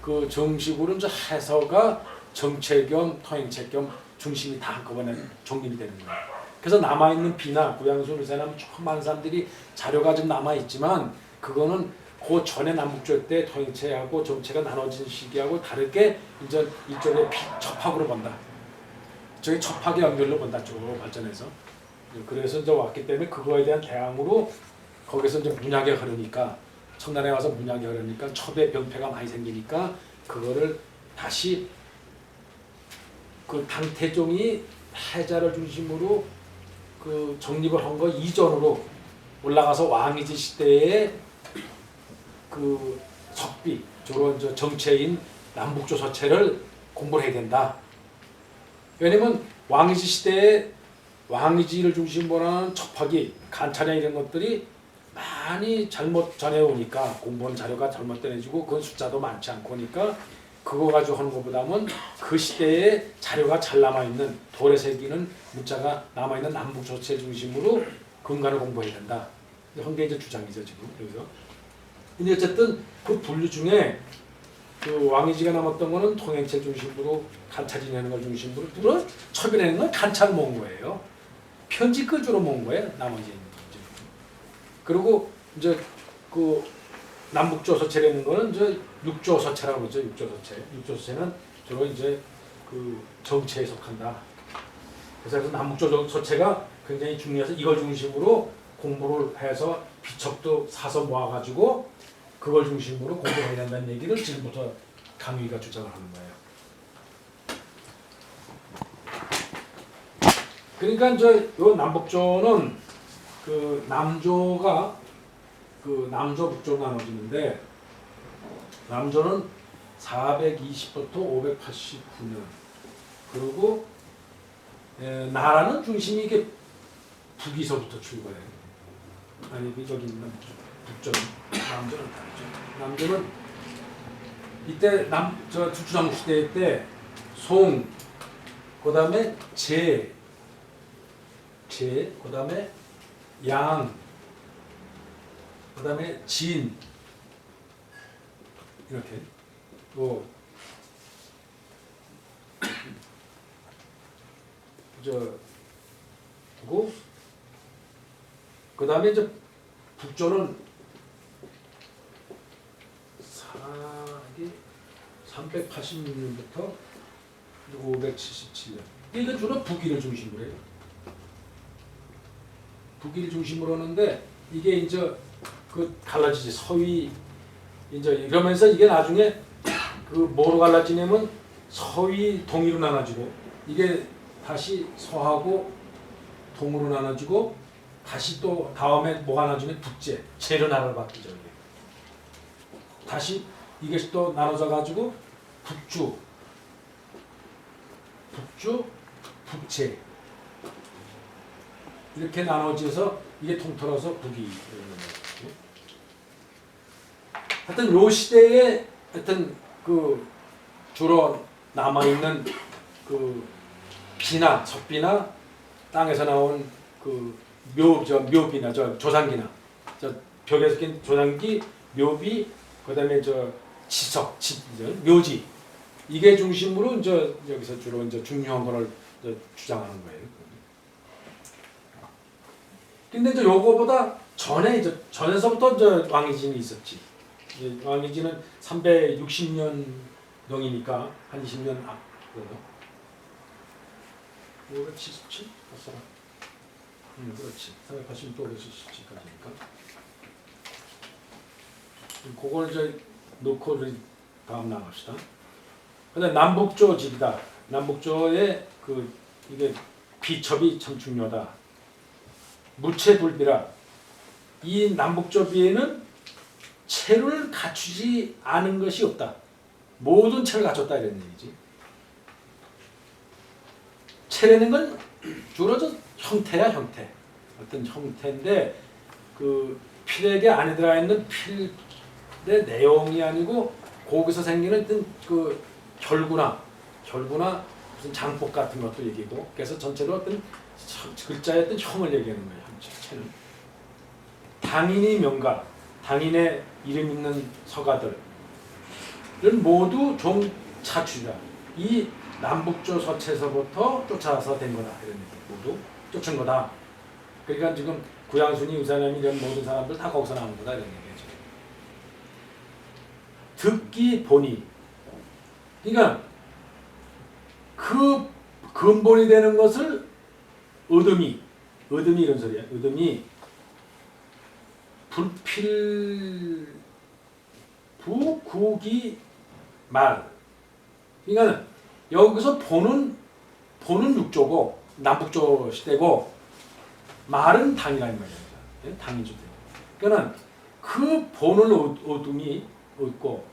그 정식으로 이제 해서가 정체 겸 토행체 겸 중심이 다 한꺼번에 정립이 되는 거예요. 그래서 남아있는 비나 구양수 누세남 많은 사람들이 자료가 좀 남아있지만 그거는 그 전에 남북조 때 토행체하고 정체가 나눠진 시기하고 다르게 이제 이쪽에 첩학으로 본다. 저기 첩학의 연결로 본다. 쪽으로 발전해서. 그래서 이제 왔기 때문에 그거에 대한 대항으로 거기서 이제 문약이 흐르니까 청나라에 와서 문약이 흐르니까 첩의 병폐가 많이 생기니까 그거를 다시 그 당태종이 해자를 중심으로 그 정립을 한 거 이전으로 올라가서 왕이지 시대에 그 석비 주로 이제 정체인 남북조 서체를 공부를 해야 된다. 왜냐면 왕이지 시대에 왕이지를 중심으로 하는 첩학이 간차냐 이런 것들이 많이 잘못 전해오니까 공부한 자료가 잘못 전해지고 그 숫자도 많지 않고 하니까 그거 가지고 하는 것보다는 그 시대에 자료가 잘 남아있는 돌에 새기는 문자가 남아있는 남북조체 중심으로 근간을 공부해야 된다. 현재 이제 주장이죠 지금 여기서. 근데 어쨌든 그 분류 중에 그 왕이지가 남았던 거는 통행체 중심으로 간찰이 내는 걸 중심으로 또 첩이 내는 건 간찰 모은 거예요. 편지 끄주로 모은 거예요. 나머지. 그리고 이제 그 남북조 서체라는 거는 이제 육조 서체라고 그러죠. 육조 서체. 육조 서체는 주로 이제 그 정체에 속한다. 그래서 남북조 서체가 굉장히 중요해서 이걸 중심으로 공부를 해서 비첩도 사서 모아가지고 그걸 중심으로 공부해야 된다는 얘기를 지금부터 강의가 주장을 하는 거예요. 그러니까 이제 요 남북조는 그 남조가 그 남조 북조로 나눠지는데 남조는 420부터 589년 그리고 나라는 중심이 이게 북에서부터 출발해요. 아니 저기 북조는 남조는 다르죠. 남조는 이때 저 주주장 시대 때 송 그다음에 제 그다음에 양 그다음에 진 이렇게 또 그리고 그다음에 이제 북조는 386년부터 577년. 이게 주로 북위를 중심으로 해요. 북위를 중심으로 하는데 이게 이제 그 갈라지지 서위 이제 이러면서 이게 나중에 그 뭐로 갈라지냐면 서위 동위로 나눠지고 이게 다시 서하고 동으로 나눠지고 다시 또 다음에 뭐가 나눠지면 북제 제로 나라로 바뀌죠. 이게. 다시 이게 또 나눠져 가지고 북주 북제 이렇게 나눠져서 이게 통틀어서 북이 하여튼 요 시대에 하여튼 그 주로 남아 있는 그 비나 석비나 땅에서 나온 그 묘비나 저 조상기나 저 벽에서 낀 조상기 묘비 그다음에 저 지석 묘지 이게 중심으로 이제 여기서 주로 이제 중요한 거를 이제 주장하는 거예요. 근데 이제 요거보다 전에 이제 전에서부터 이제 왕이진이 있었지. 이제 왕이진은 360년경이니까 한 20년 앞. 577? 맞잖아. 그렇지. 380년 또 577까지니까. 그걸 이제 놓고 다음 나갑시다. 근데 남북조 집이다. 남북조의 그 이게 비첩이 참 중요하다. 무체불비라. 이 남북조비에는 체를 갖추지 않은 것이 없다. 모든 체를 갖췄다 이런 얘기지. 체라는 건 주로 저 형태야 형태. 어떤 형태인데 그 필액에 안에 들어있는 필의 내용이 아니고 거기서 생기는 어떤 그 혈구나 무슨 장폭 같은 것도 얘기고 그래서 전체로 어떤 글자의 어떤 형을 얘기하는 거예요. 자체는 당인이 명가, 당인의 이름 있는 서가들은 모두 종차출이다. 이 남북조 서체에서부터 쫓아서 된 거다. 이런 얘기. 모두 쫓은 거다. 그러니까 지금 구양순이 유사람이 이런 모든 사람들 다 거기서 나온 거다. 이런 얘기죠. 듣기 보니. 그러니까 그 근본이 되는 것을 의듬이 이런 소리야. 의듬이 불필부 구기 말. 그러니까 여기서 보는 육조고 남북조 시대고 말은 당이라는 말입니다. 당인 주대. 그러니까 그 본을 의듬이 있고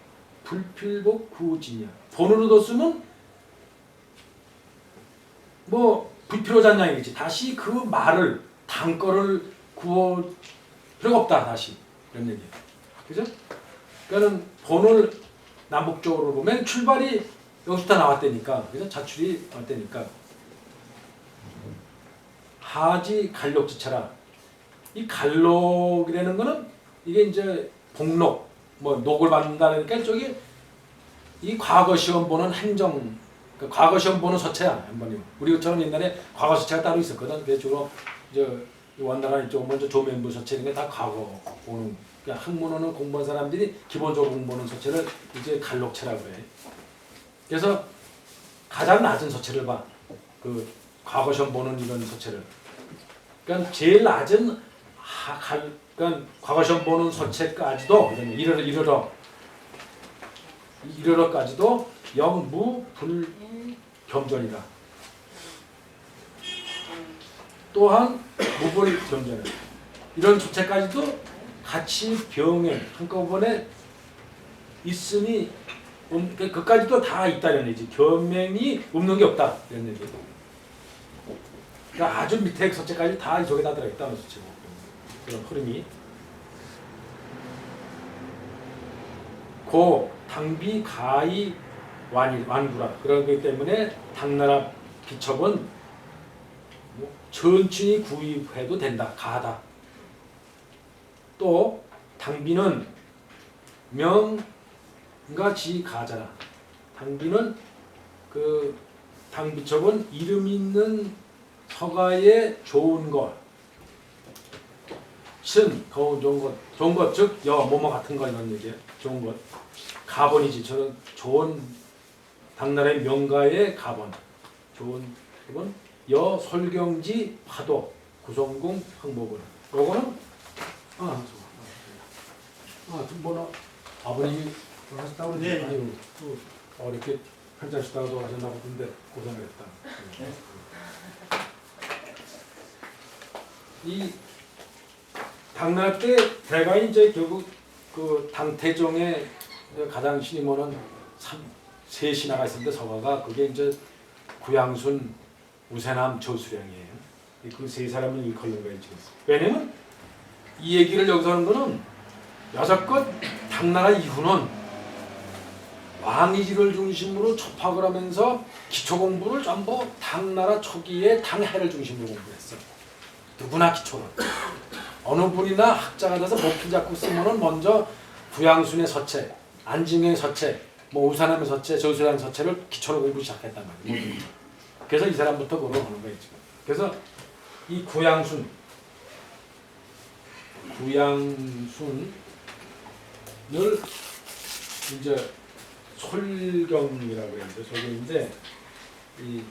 불필부 구지냐. 본을 얻었으면 뭐 불필요한 양이겠지. 다시 그 말을 단거를 구워 필요가 없다. 다시 이런 얘기예요. 그죠? 그러니까 본을 남북적으로 보면 출발이 여기서부터 나왔다니까. 그래서 자출이 나왔다니까. 하지 갈록지차라. 이 갈록이라는 거는 이게 이제 복록, 뭐 녹을 받는다니까 저기 이 과거 시험 보는 행정, 그 과거 시험 보는 서체야, 한번님. 우리처럼 옛날에 과거 서체가 따로 있었거든. 그래서 주로 이제 원나라 이쪽 먼저 조면부 서체 이런 게 다 과거 보는. 그러니까 학문어는 공부한 사람들이 기본적으로 공부하는 서체를 이제 갈록체라고 그래. 그래서 가장 낮은 서체를 봐. 그 과거 시험 보는 이런 서체를. 그러니까 제일 낮은 그러니까 과거 시험 보는 서체까지도 이르러까지도 영무불겸전이다. 또한 무불겸전이다. 이런 서체까지도 같이 병행 한꺼번에 있으니 그까지도 다 있다는 얘기지. 겸행이 없는 게 없다 이런 얘기. 그러니까 아주 밑에 서체까지 다 이 속에 다 들어있다는 서체고 그런 흐름이. 고 당비 가히 완구라. 그렇기 때문에 당나라 비첩은 뭐 천천히 구입해도 된다. 가하다. 또 당비는 명가 지 가잖아. 당비는 그 당비첩은 이름 있는 서가의 좋은 것, 좋은 것, 즉 뭐뭐 같은 거 이런 얘기야. 좋은 것, 가본이지. 저는 좋은 당나라의 명가의 가본, 좋은 가본, 솔경지 파도, 구성궁 황복은. 요거는 뭐 아버님이 하셨다고 그러지. 네. 아유, 또 이렇게 편찮으시다고 하셨나 보던데 고생을 했다. 이 당나라 때 대가인 이제 결국 그 당태종의 가장 신임원은 세 신하가 있었는데 서가가 그게 이제 구양순, 우세남, 저수량이에요. 그 세 사람을 일컬는 거예요 지금. 왜냐면 이 얘기를 여기서 하는 거는 여섯껏 당나라 이후는 왕이지를 중심으로 접학을 하면서 기초 공부를 전부 당나라 초기에 당해를 중심으로 공부했어. 누구나 기초는. 어느 분이나 학자가 돼서 목필 잡고 쓰면은 먼저 구양순의 서체, 안징의 서체, 뭐 우산함의 서체, 저수량 서체를 기초로 공부 시작했단 말이에요. 그래서 이 사람부터 그걸 하는 거예요 지금. 그래서 이 구양순을 이제 솔경이라고 해야죠. 솔경인데 이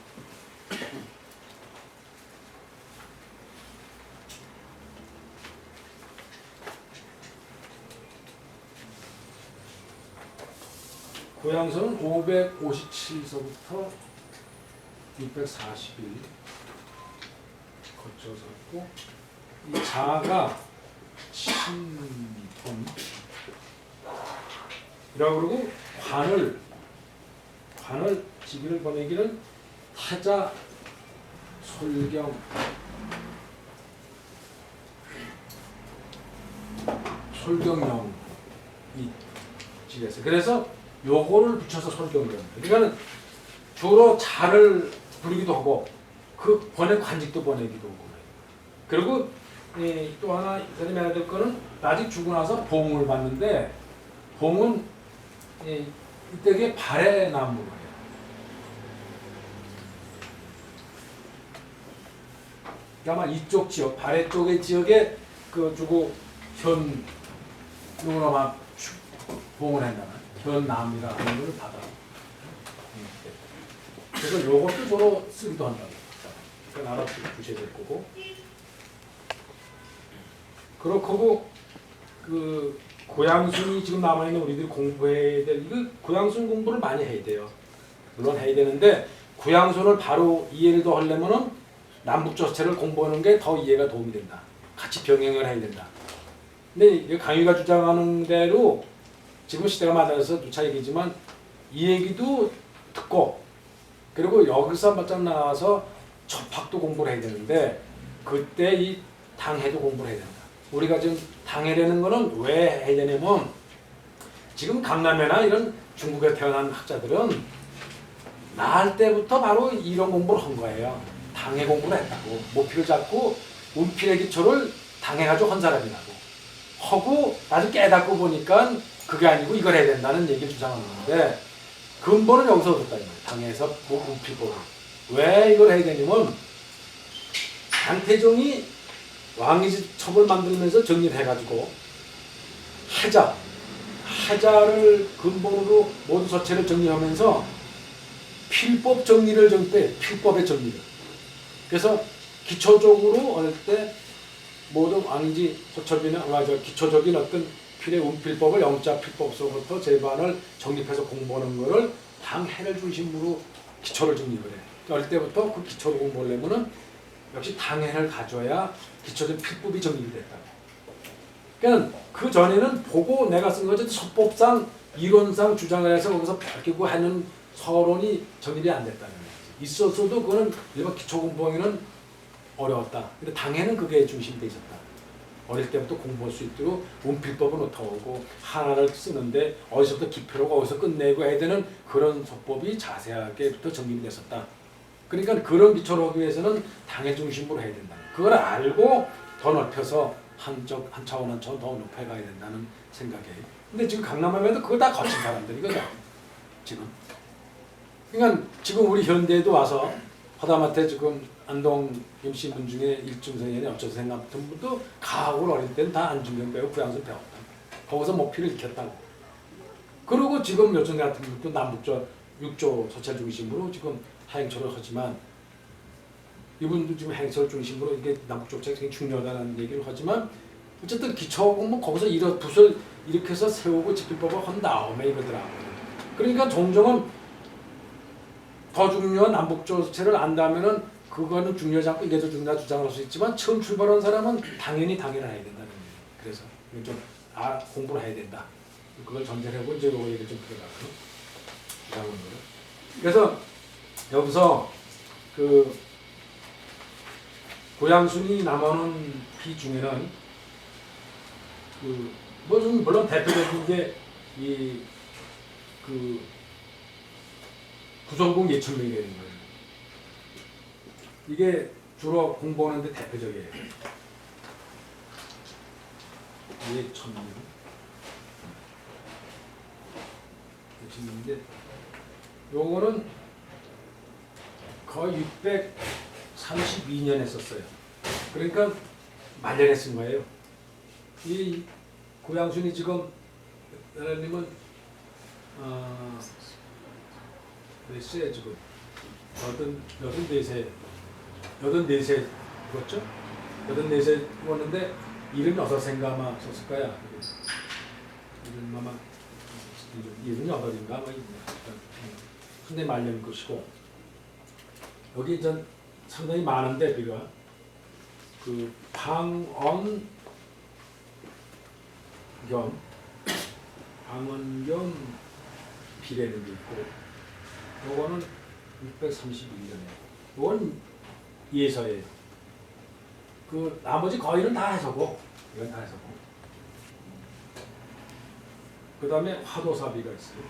구양선은 557서부터 641 거쳐서 있고 이 자가 신돈 이라고 그러고 관을 지기를 보내기는 타자 솔경 솔경령 이 지에서 그래서 요거를 붙여서 솔경령. 그러니까는 주로 자를 부르기도 하고 그 관직도 보내기도 하고 그리고 또 하나 선생님이 해야 될 거는 아직 죽고 나서 봉을 받는데 봉은 이때게 발에 나무로 해요. 아마 이쪽 지역, 발해 쪽의 지역에 그 주고 현 누구나마 봉을 한다면 현남이라 하는 걸 받아. 그래서 요것도 주로 쓰기도 한다. 그러니까 알아 주셔야 될 거고. 그렇고 그 고양순이 지금 남아 있는 우리들이 공부해야 될 이거 고양순 공부를 많이 해야 돼요. 물론 해야 되는데 고양순을 바로 이해를 더 하려면은 남북조차를 공부하는 게 더 이해가 도움이 된다. 같이 병행을 해야 된다. 근데 강의가 주장하는 대로 지금 시대가 맞아서 누차 얘기지만 이 얘기도 듣고 그리고 여기서 한번 나와서 접학도 공부를 해야 되는데 그때 이 당해도 공부를 해야 된다. 우리가 지금 당해라는 거는 왜 해야 되냐면 지금 강남이나 이런 중국에 태어난 학자들은 나을 때부터 바로 이런 공부를 한 거예요. 당해 공부를 했다고. 모피를 잡고 운필의 기초를 당해가지고 한 사람이라고. 하고 나중에 깨닫고 보니까 그게 아니고 이걸 해야 된다는 얘기를 주장하는데 근본은 여기서 얻었다. 당해에서 운필법을. 왜 이걸 해야 되냐면 장태종이 왕이지 첩을 만들면서 정리를 해가지고 하자를 근본으로 모두 서체를 정리하면서 필법 정리를 정때 필법의 정리를. 그래서 기초적으로 어릴 때 모든 왕이지 소첩이나 기초적인 어떤 필의 운필법을 영자 필법서부터 제반을 정립해서 공부하는 거를 당해를 중심으로 기초를 정립을 해. 어릴 때부터 그 기초를 공부하려면은 역시 당해를 가져야 기초적 필법이 정립이 됐다고. 그러니까 그 전에는 보고 내가 쓴 거지 서법상 이론상 주장을 해서 거기서 밝히고 하는 서론이 정립이 안 됐다는 거지. 있었어도 그거는 일반 기초 공부하기는 어려웠다. 근데 당해는 그게 중심이 돼 있었다. 어릴 때부터 공부할 수 있도록 운필법은 어떻게 오고 하나를 쓰는데 어디서부터 기표로 어디서 끝내고 해야 되는 그런 서법이 자세하게부터 정립이 됐었다. 그러니까 그런 기초를 하기 위해서는 당해 중심으로 해야 된다. 그걸 알고 더 넓혀서 한 차원 더 높여가야 된다는 생각이에요. 근데 지금 강남하면도 그걸 다 거친 사람들이거든. 지금. 그러니까 지금 우리 현대에도 와서 허다마태 지금 안동 임시문 중에 일중생이나 어쩌생 같은 분도 가학을 어릴 때는 다 안중경 배우고 구양순 배웠다. 거기서 목표를 익혔다고. 그리고 지금 여중 같은 분도 남북조 6조 서찰 중심으로 지금 하행처를 하지만 이분도 지금 행설 중심으로 이게 남북조차가 굉장히 중요하다는 얘기를 하지만 어쨌든 기초하고 뭐 거기서 붓을 이렇게 해서 세우고 지필법을 한 다음에 이러더라고요. 그러니까 종종은 더 중요한 남북조체를 안다면은 그거는 중요하지 않고 이게 더 중요하다 주장할 수 있지만 처음 출발한 사람은 당연히 당해를 해야 된다는 거예요. 그래서 좀 공부를 해야 된다. 그걸 전제를 하고 이제 요거 얘기를 좀 들어가고 주장하는 거예요. 그래서 여기서 그 고양순이 남아오는 비 중에는 그 뭐 좀 물론 대표적인 게 이 그 구성공 예천명이 되는 거예요. 이게 주로 공부하는데 대표적이에요. 예천명. 예천명인데 요거는 거의 632년에 썼어요. 그러니까 말년에 쓴 거예요. 이 고양순이 지금 나라님은 몇 세 지금 84세 그렇죠? 84세 죽었는데 76세인가 아마 썼을 거야. 이름 아마 78인가 아마 근데 말년 것이고 여기 이제 상당히 많은데 비가 그 방언겸 비례는 게 있고 요거는 631년에 요건 예서예요. 그 나머지 거의는 다 해서고 이건 다 해서고 그 다음에 화도사비가 있어요.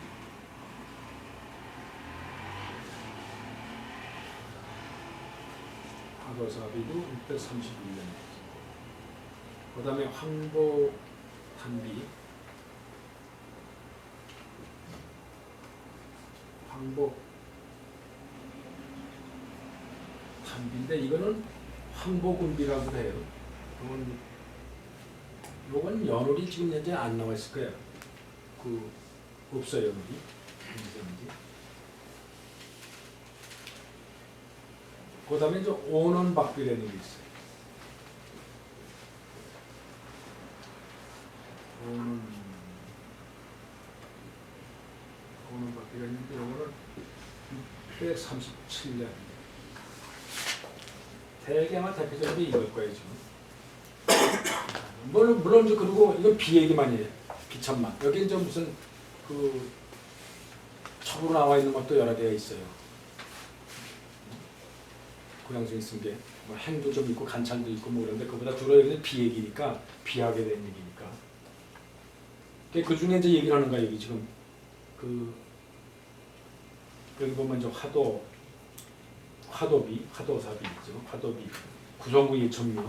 화도사비도 631년. 그 다음에 황보탄비. 황보탄비인데 이거는 황보군비라고 해요. 요건 연월이 지금 현재 안 나와 있을 거예요. 없어요, 연월이. 그 다음에 이제 오는박비라는 게 있어요. 오는박비가 있는데 요거는 637년. 대개만 대표적으로 이걸 거예요, 지금. 물론 이제 그리고 이건 비얘기만이에요. 비천만. 여기 이제 무슨 첩으로 나와 있는 것도 여러 개가 있어요. 고양생이 쓴 게 뭐 행도 좀 있고 간찬도 있고 뭐 그런데 그보다 주로 여기는 비얘기니까 비하게 된 얘기니까. 그 중에 이제 얘기를 하는 거야 여기 지금 여기 보면 이제 화도비, 화도사비죠. 화도비, 구정구 예천묘,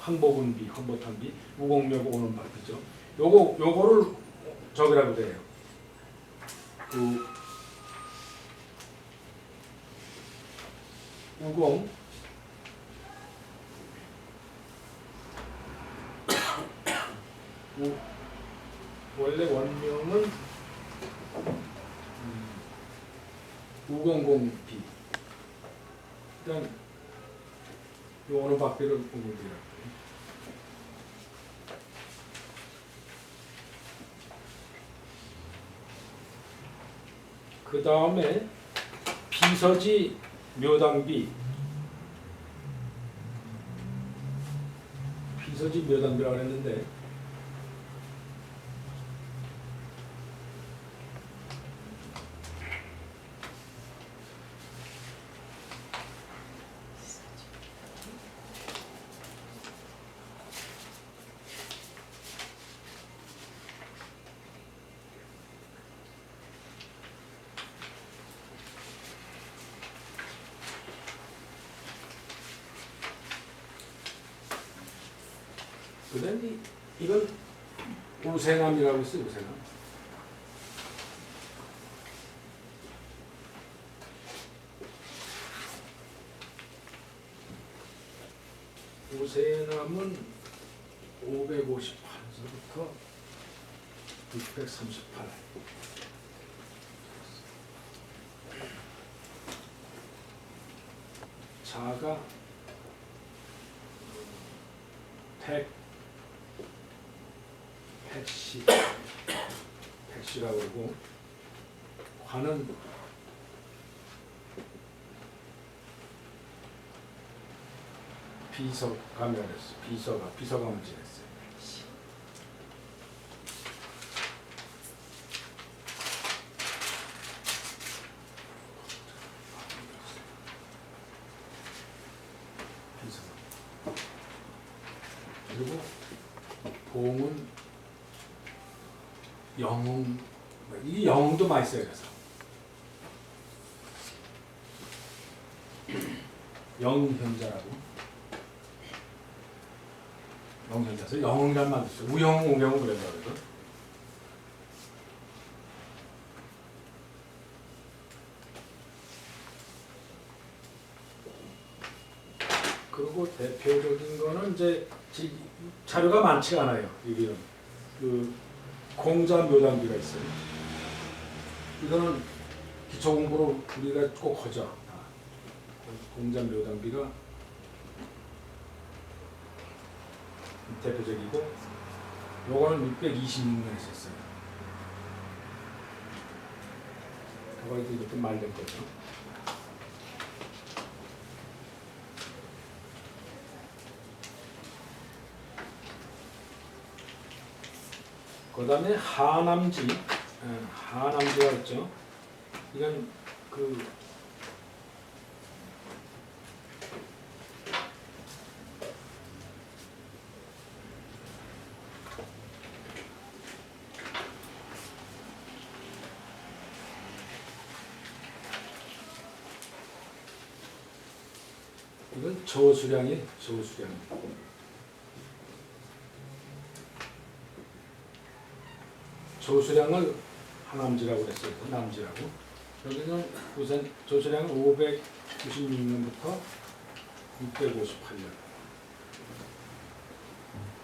황보군비, 황보탄비, 우공묘고 오는박비죠. 요거를 적으라고 돼요. 우공 원래 원명은 우공공비. 일단 요거는 박비를 공공비라고. 그 다음에 비서지 묘당비. 비서지 묘당비라고 했는데 그다음에 이건 우세남이라고 있어요. 우세남. 우세남은 558에서부터 638. 자가 백시라고 그러고 관은 비서가 멸했어. 비서가 문제했어요. 그리고 봉은 영웅, 이 영웅도 많이 써요. 그래서 영현자라고. 영현자에서 영웅이란 말도 있어요. 우영웅, 오경웅 그런다 그래서. 그리고 대표적인 거는 이제 자료가 많지가 않아요. 여기는 공자묘당비가 있어요. 이거는 기초 공부로 우리가 꼭 하죠. 공자묘당비가 대표적이고, 요거는 626년에 썼어요. 그거 이제 이렇게 말된 거죠. 그 다음에 하남지가 있죠. 이건 이건 저수량이 저수량. 저수량을 하남지라고 그랬어요. 남지라고. 여기는 우선 저수량은 596년부터 658년.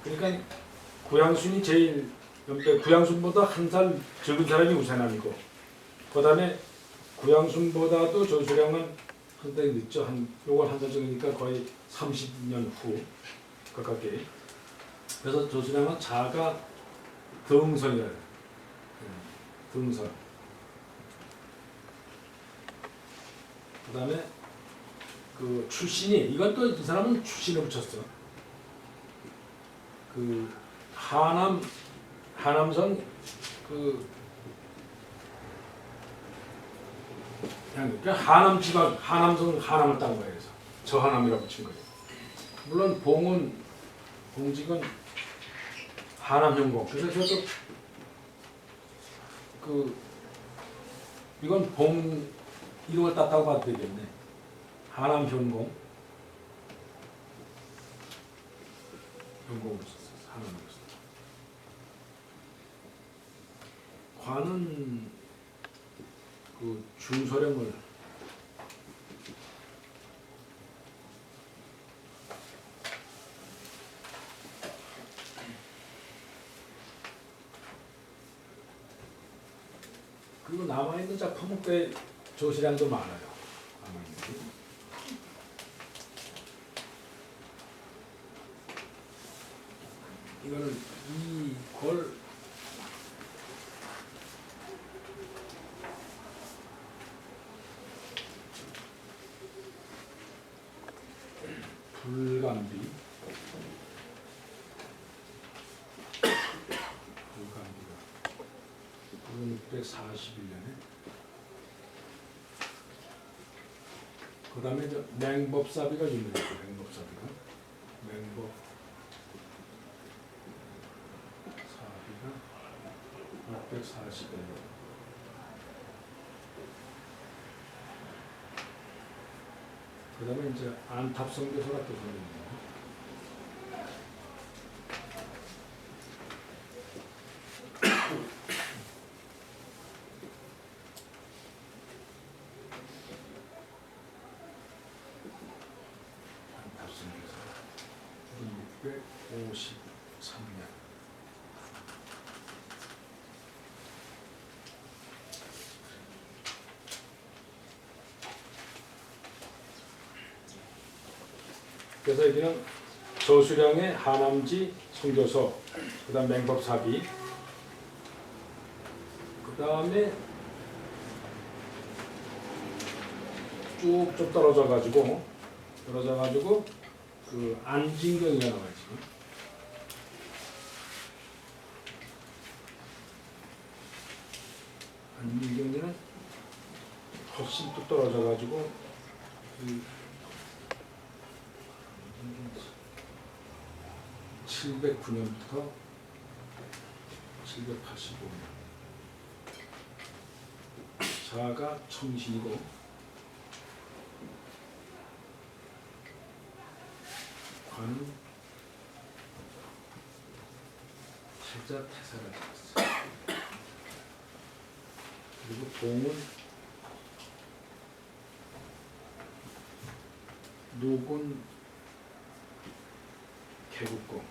그러니까 구양순이 제일 연배, 구양순보다 한 살 적은 사람이 우세남이고, 그 다음에 구양순보다도 저수량은 한 달 늦죠. 요건 한 살 적으니까 거의 30년 후 가깝게. 그래서 저수량은 자가 등선이라 해요. 등선. 그 다음에 그 출신이, 이건 또 이 사람은 출신을 붙였어. 그 하남성 그냥 하남 지방, 하남성 하남을 딴 거예요. 그래서 저하남이라고 붙인 거예요. 물론 봉직은 하남현공. 그래서 저도 이건 봉 이름을 땄다고 봐도 되겠네. 하남현공. 현공을 썼어요. 하남을 썼어요. 관은 중소령을 그리고 남아있는 작품은 꽤 저수량도 많아요. 남아있는. 이거는 이골 불감비 불감비가 1641년에 그 다음에 맹법사비가 유명해요. 맹법사비가 맹법사비가 641년. 그 다음에 이제 안탑성교서가 또 생깁니다. 안탑성교서 1653년. 그래서 여기는 저수량의 하남지 성교서, 그 다음 맹법사비, 그 다음에 쭉 떨어져 가지고 그 안진경이가 나와요. 지금 안진경이는 훨씬 또 떨어져 가지고 709년부터 785년. 자가 청신이고 관은 태자 태사를 잡았어요. 그리고 봉은 노곤 개국공.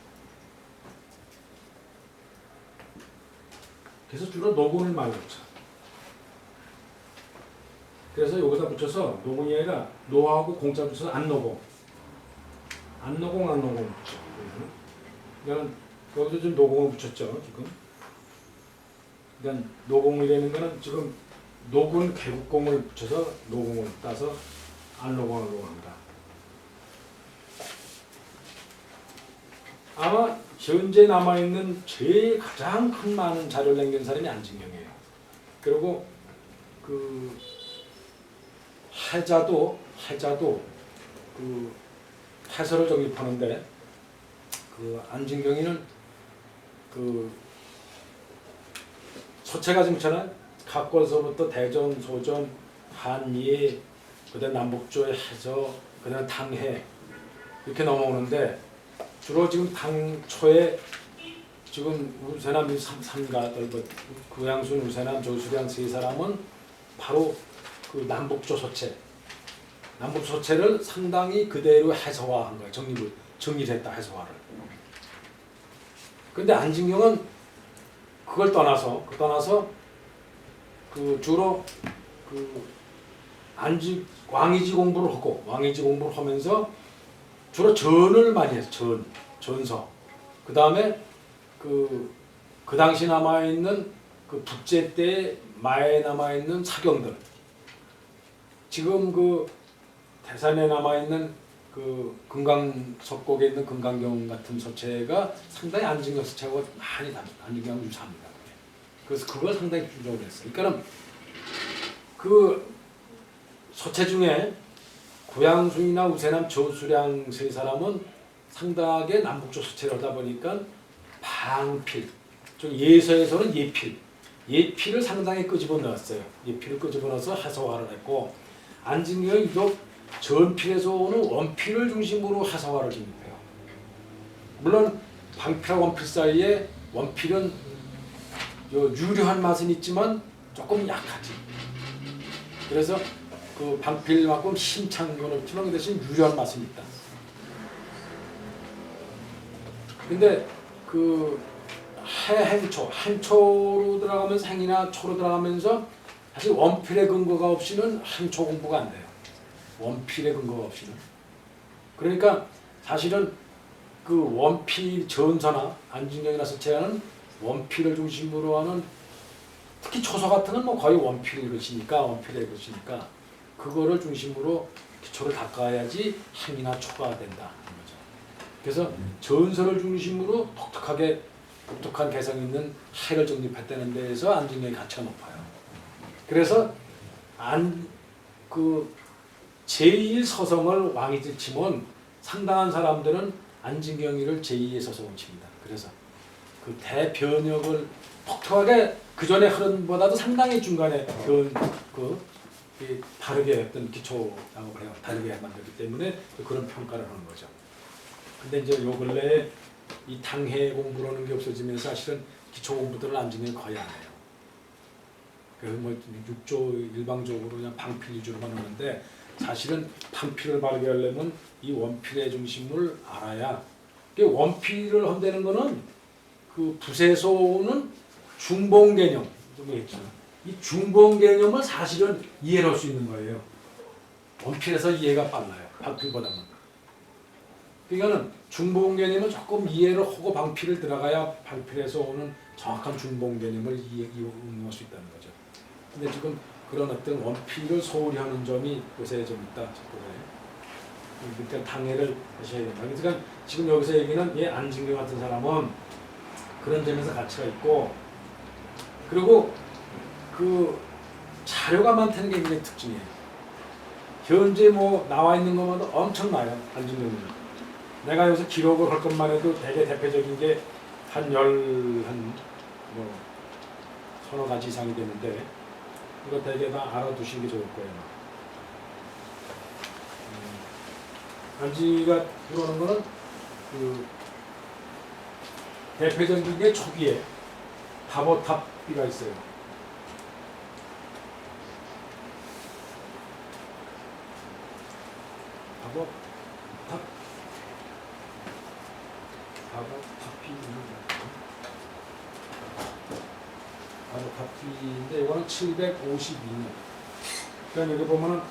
그래서 주로 노곤을 많이 붙여. 그래서 여기다 붙여서 노곤이 아니라 노하고 공자 붙여서 안노공 붙여. 그러니까 여기도 좀 노공을 붙였죠. 지금. 그러니까 노공이라는 거는 지금 노곤 개국공을 붙여서 노공을 따서 안노공으로 합니다. 아마 현재 남아있는 제일 가장 큰 많은 자료를 남긴 사람이 안진경이에요. 그리고 그 해자도 그 해설을 정립하는데 그 안진경이는 그 서체가 지금처럼 각권서부터 대전, 소전, 한예, 그다음 남북조의 해저, 그다음 당해 이렇게 넘어오는데 주로 지금 당초에 지금 우세남 삼가 구양순 우세남 조수량 세 사람은 바로 그 남북조 소체 남북소체를 상당히 그대로 해소화한 거예요. 정리했다 해소화를. 근데 안진경은 그걸 떠나서 그 주로 그 왕이지 공부를 하고 왕이지 공부를 하면서 주로 전을 많이 했어. 전서. 그 다음에 그 당시 남아 있는 그 북제 때 마에 남아 있는 사경들. 지금 그 대산에 남아 있는 그 금강석곡에 있는 금강경 같은 서체가 상당히 안진경 서체하고 많이 안진경 유사합니다. 그래서 그걸 상당히 주장을 했어요. 그러니까는 그 서체 중에 구양순이나 우세남 조수량 세 사람은 상당하게 남북조 서체를 하다 보니까 방필, 즉 예서에서는 예필을 상당히 끄집어 넣었어요. 예필을 끄집어 넣어서 해소화를 했고 안진경이 유독 전필에서 오는 원필을 중심으로 해소화를 진입해요. 물론 방필과 원필 사이에 원필은 유려한 맛은 있지만 조금 약하지. 그래서 그 방필만큼 힘찬 건 없지만 그 대신 유려한 맛은 있다. 근데 그 행초로 들어가면서 행이나 초로 들어가면서 사실 원필의 근거가 없이는 행초 공부가 안 돼요. 원필의 근거가 없이는. 그러니까 사실은 그 원필 전서나 안진경이나 서체는 원필을 중심으로 하는 특히 초서 같은 건 뭐 거의 원필의 것이니까 그거를 중심으로 기초를 닦아야지 행이나 초가 된다. 거죠. 그래서 전서를 중심으로 독특한 개성 있는 해를 정립했다는 데에서 안진경의 가치가 높아요. 그래서 제1 서성을 왕이지 치면 상당한 사람들은 안진경이를 제2의 서성을 칩니다. 그래서 그 대변역을 독특하게 그 전에 흐름보다도 상당히 중간에 다르게 어떤 기초 작업을 해요. 다르게 만들기 때문에 그런 평가를 하는 거죠. 근데 이제 요 근래에 이 당해 공부라는 게 없어지면서 사실은 기초 공부들을 안진경이 거의 안 해요. 그래서 뭐 육조 일방적으로 그냥 방필 위주로만 하는데 사실은 방필을 발휘하려면 이 원필의 중심을 알아야. 원필을 한다는 거는 그 붓에서 오는 중봉 개념, 이 중봉 개념을 사실은 이해할 수 있는 거예요. 원필에서 이해가 빨라요. 방필보다는. 그러니까는 중봉 개념은 조금 이해를 하고 방필을 들어가야 방필에서 오는 정확한 중봉 개념을 이해할 수 있다는 거죠. 근데 지금 그런 어떤 원필을 소홀히 하는 점이 요새 좀 있다. 그러니까 당해를 하셔야 된다. 그러니까 지금 여기서 얘기는 안진경 같은 사람은 그런 점에서 가치가 있고, 그리고 그 자료가 많다는 게 굉장히 특징이에요. 현재 뭐 나와 있는 것만 엄청나요. 안진경은. 내가 여기서 기록을 할 것만 해도 되게 대표적인 게 뭐 서너 가지 이상이 되는데 이거 되게 다 알아두시는 게 좋을 거예요. 안지가 들어오는 거는 그 대표적인 게 초기에 다보탑비가 있어요. 다보탑비인데 이거는 752년. 그러니까 여기 보면은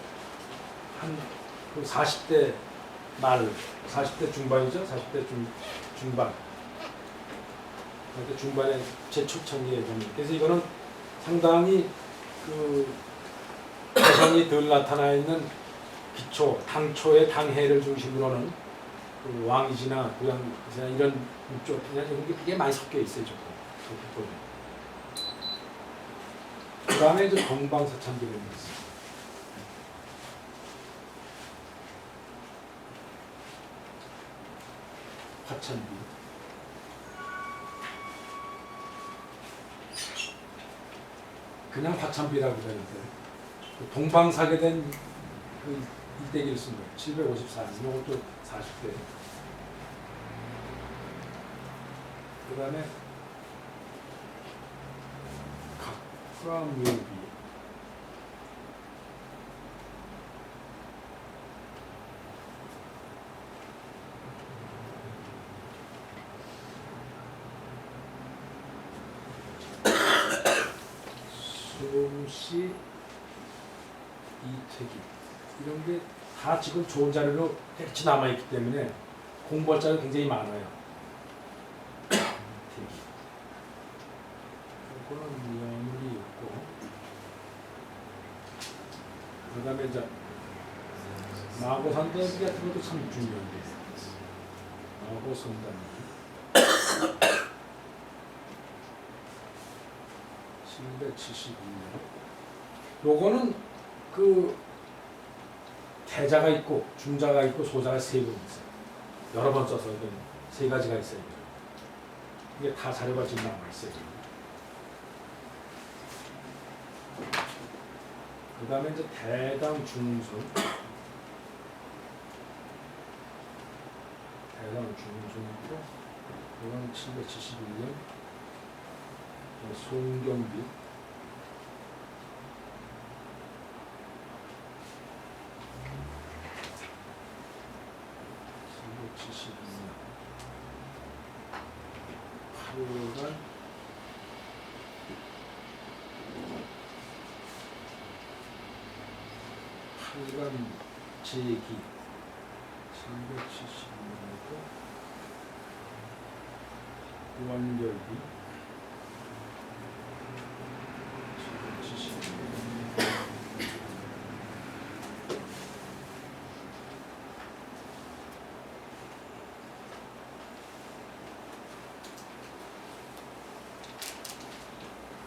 한 40대 말, 40대 중반이죠. 40대 중반. 그러니까 중반에 제초창기에 보면. 그래서 이거는 상당히 그 개성이 덜 나타나 있는 기초, 당초의 당해를 중심으로는 그 왕이지나 고양이지나 이런 쪽 이게 많이 섞여 있어요. 그 다음에 이제 동방서창기를 있어요. 화천비. 그냥 화천비라고 그러는데 동방사계 된 그 일대기를 쓴 거예요. 754년. 이것도 40대. 그 다음에 각과묘비. 수시 이태기. 이런 게 다 지금 좋은 자료로 같이 남아있기 때문에 공부할 자료가 굉장히 많아요. 이태기. 이거는 며느리 있고, 그 다음에 이제 마고산단지 같은 것도 참 중요한데, 마고산단지 772년. 요거는 그 대자가 있고 중자가 있고 소자가 세 번 있어요. 여러 번 써서 이건 세 가지가 있어요. 이게 다 자료가 지금 남아 있어요. 그 다음에 이제 대당 중손. 대당 중손이고, 이건 771년 송경비. 팔간 제기 770년이고, 원결비 770년.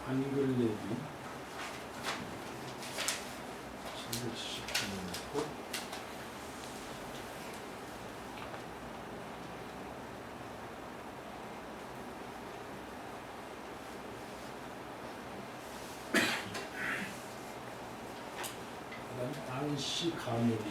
한글예비 779년이고, 그다음에 안시 가묘비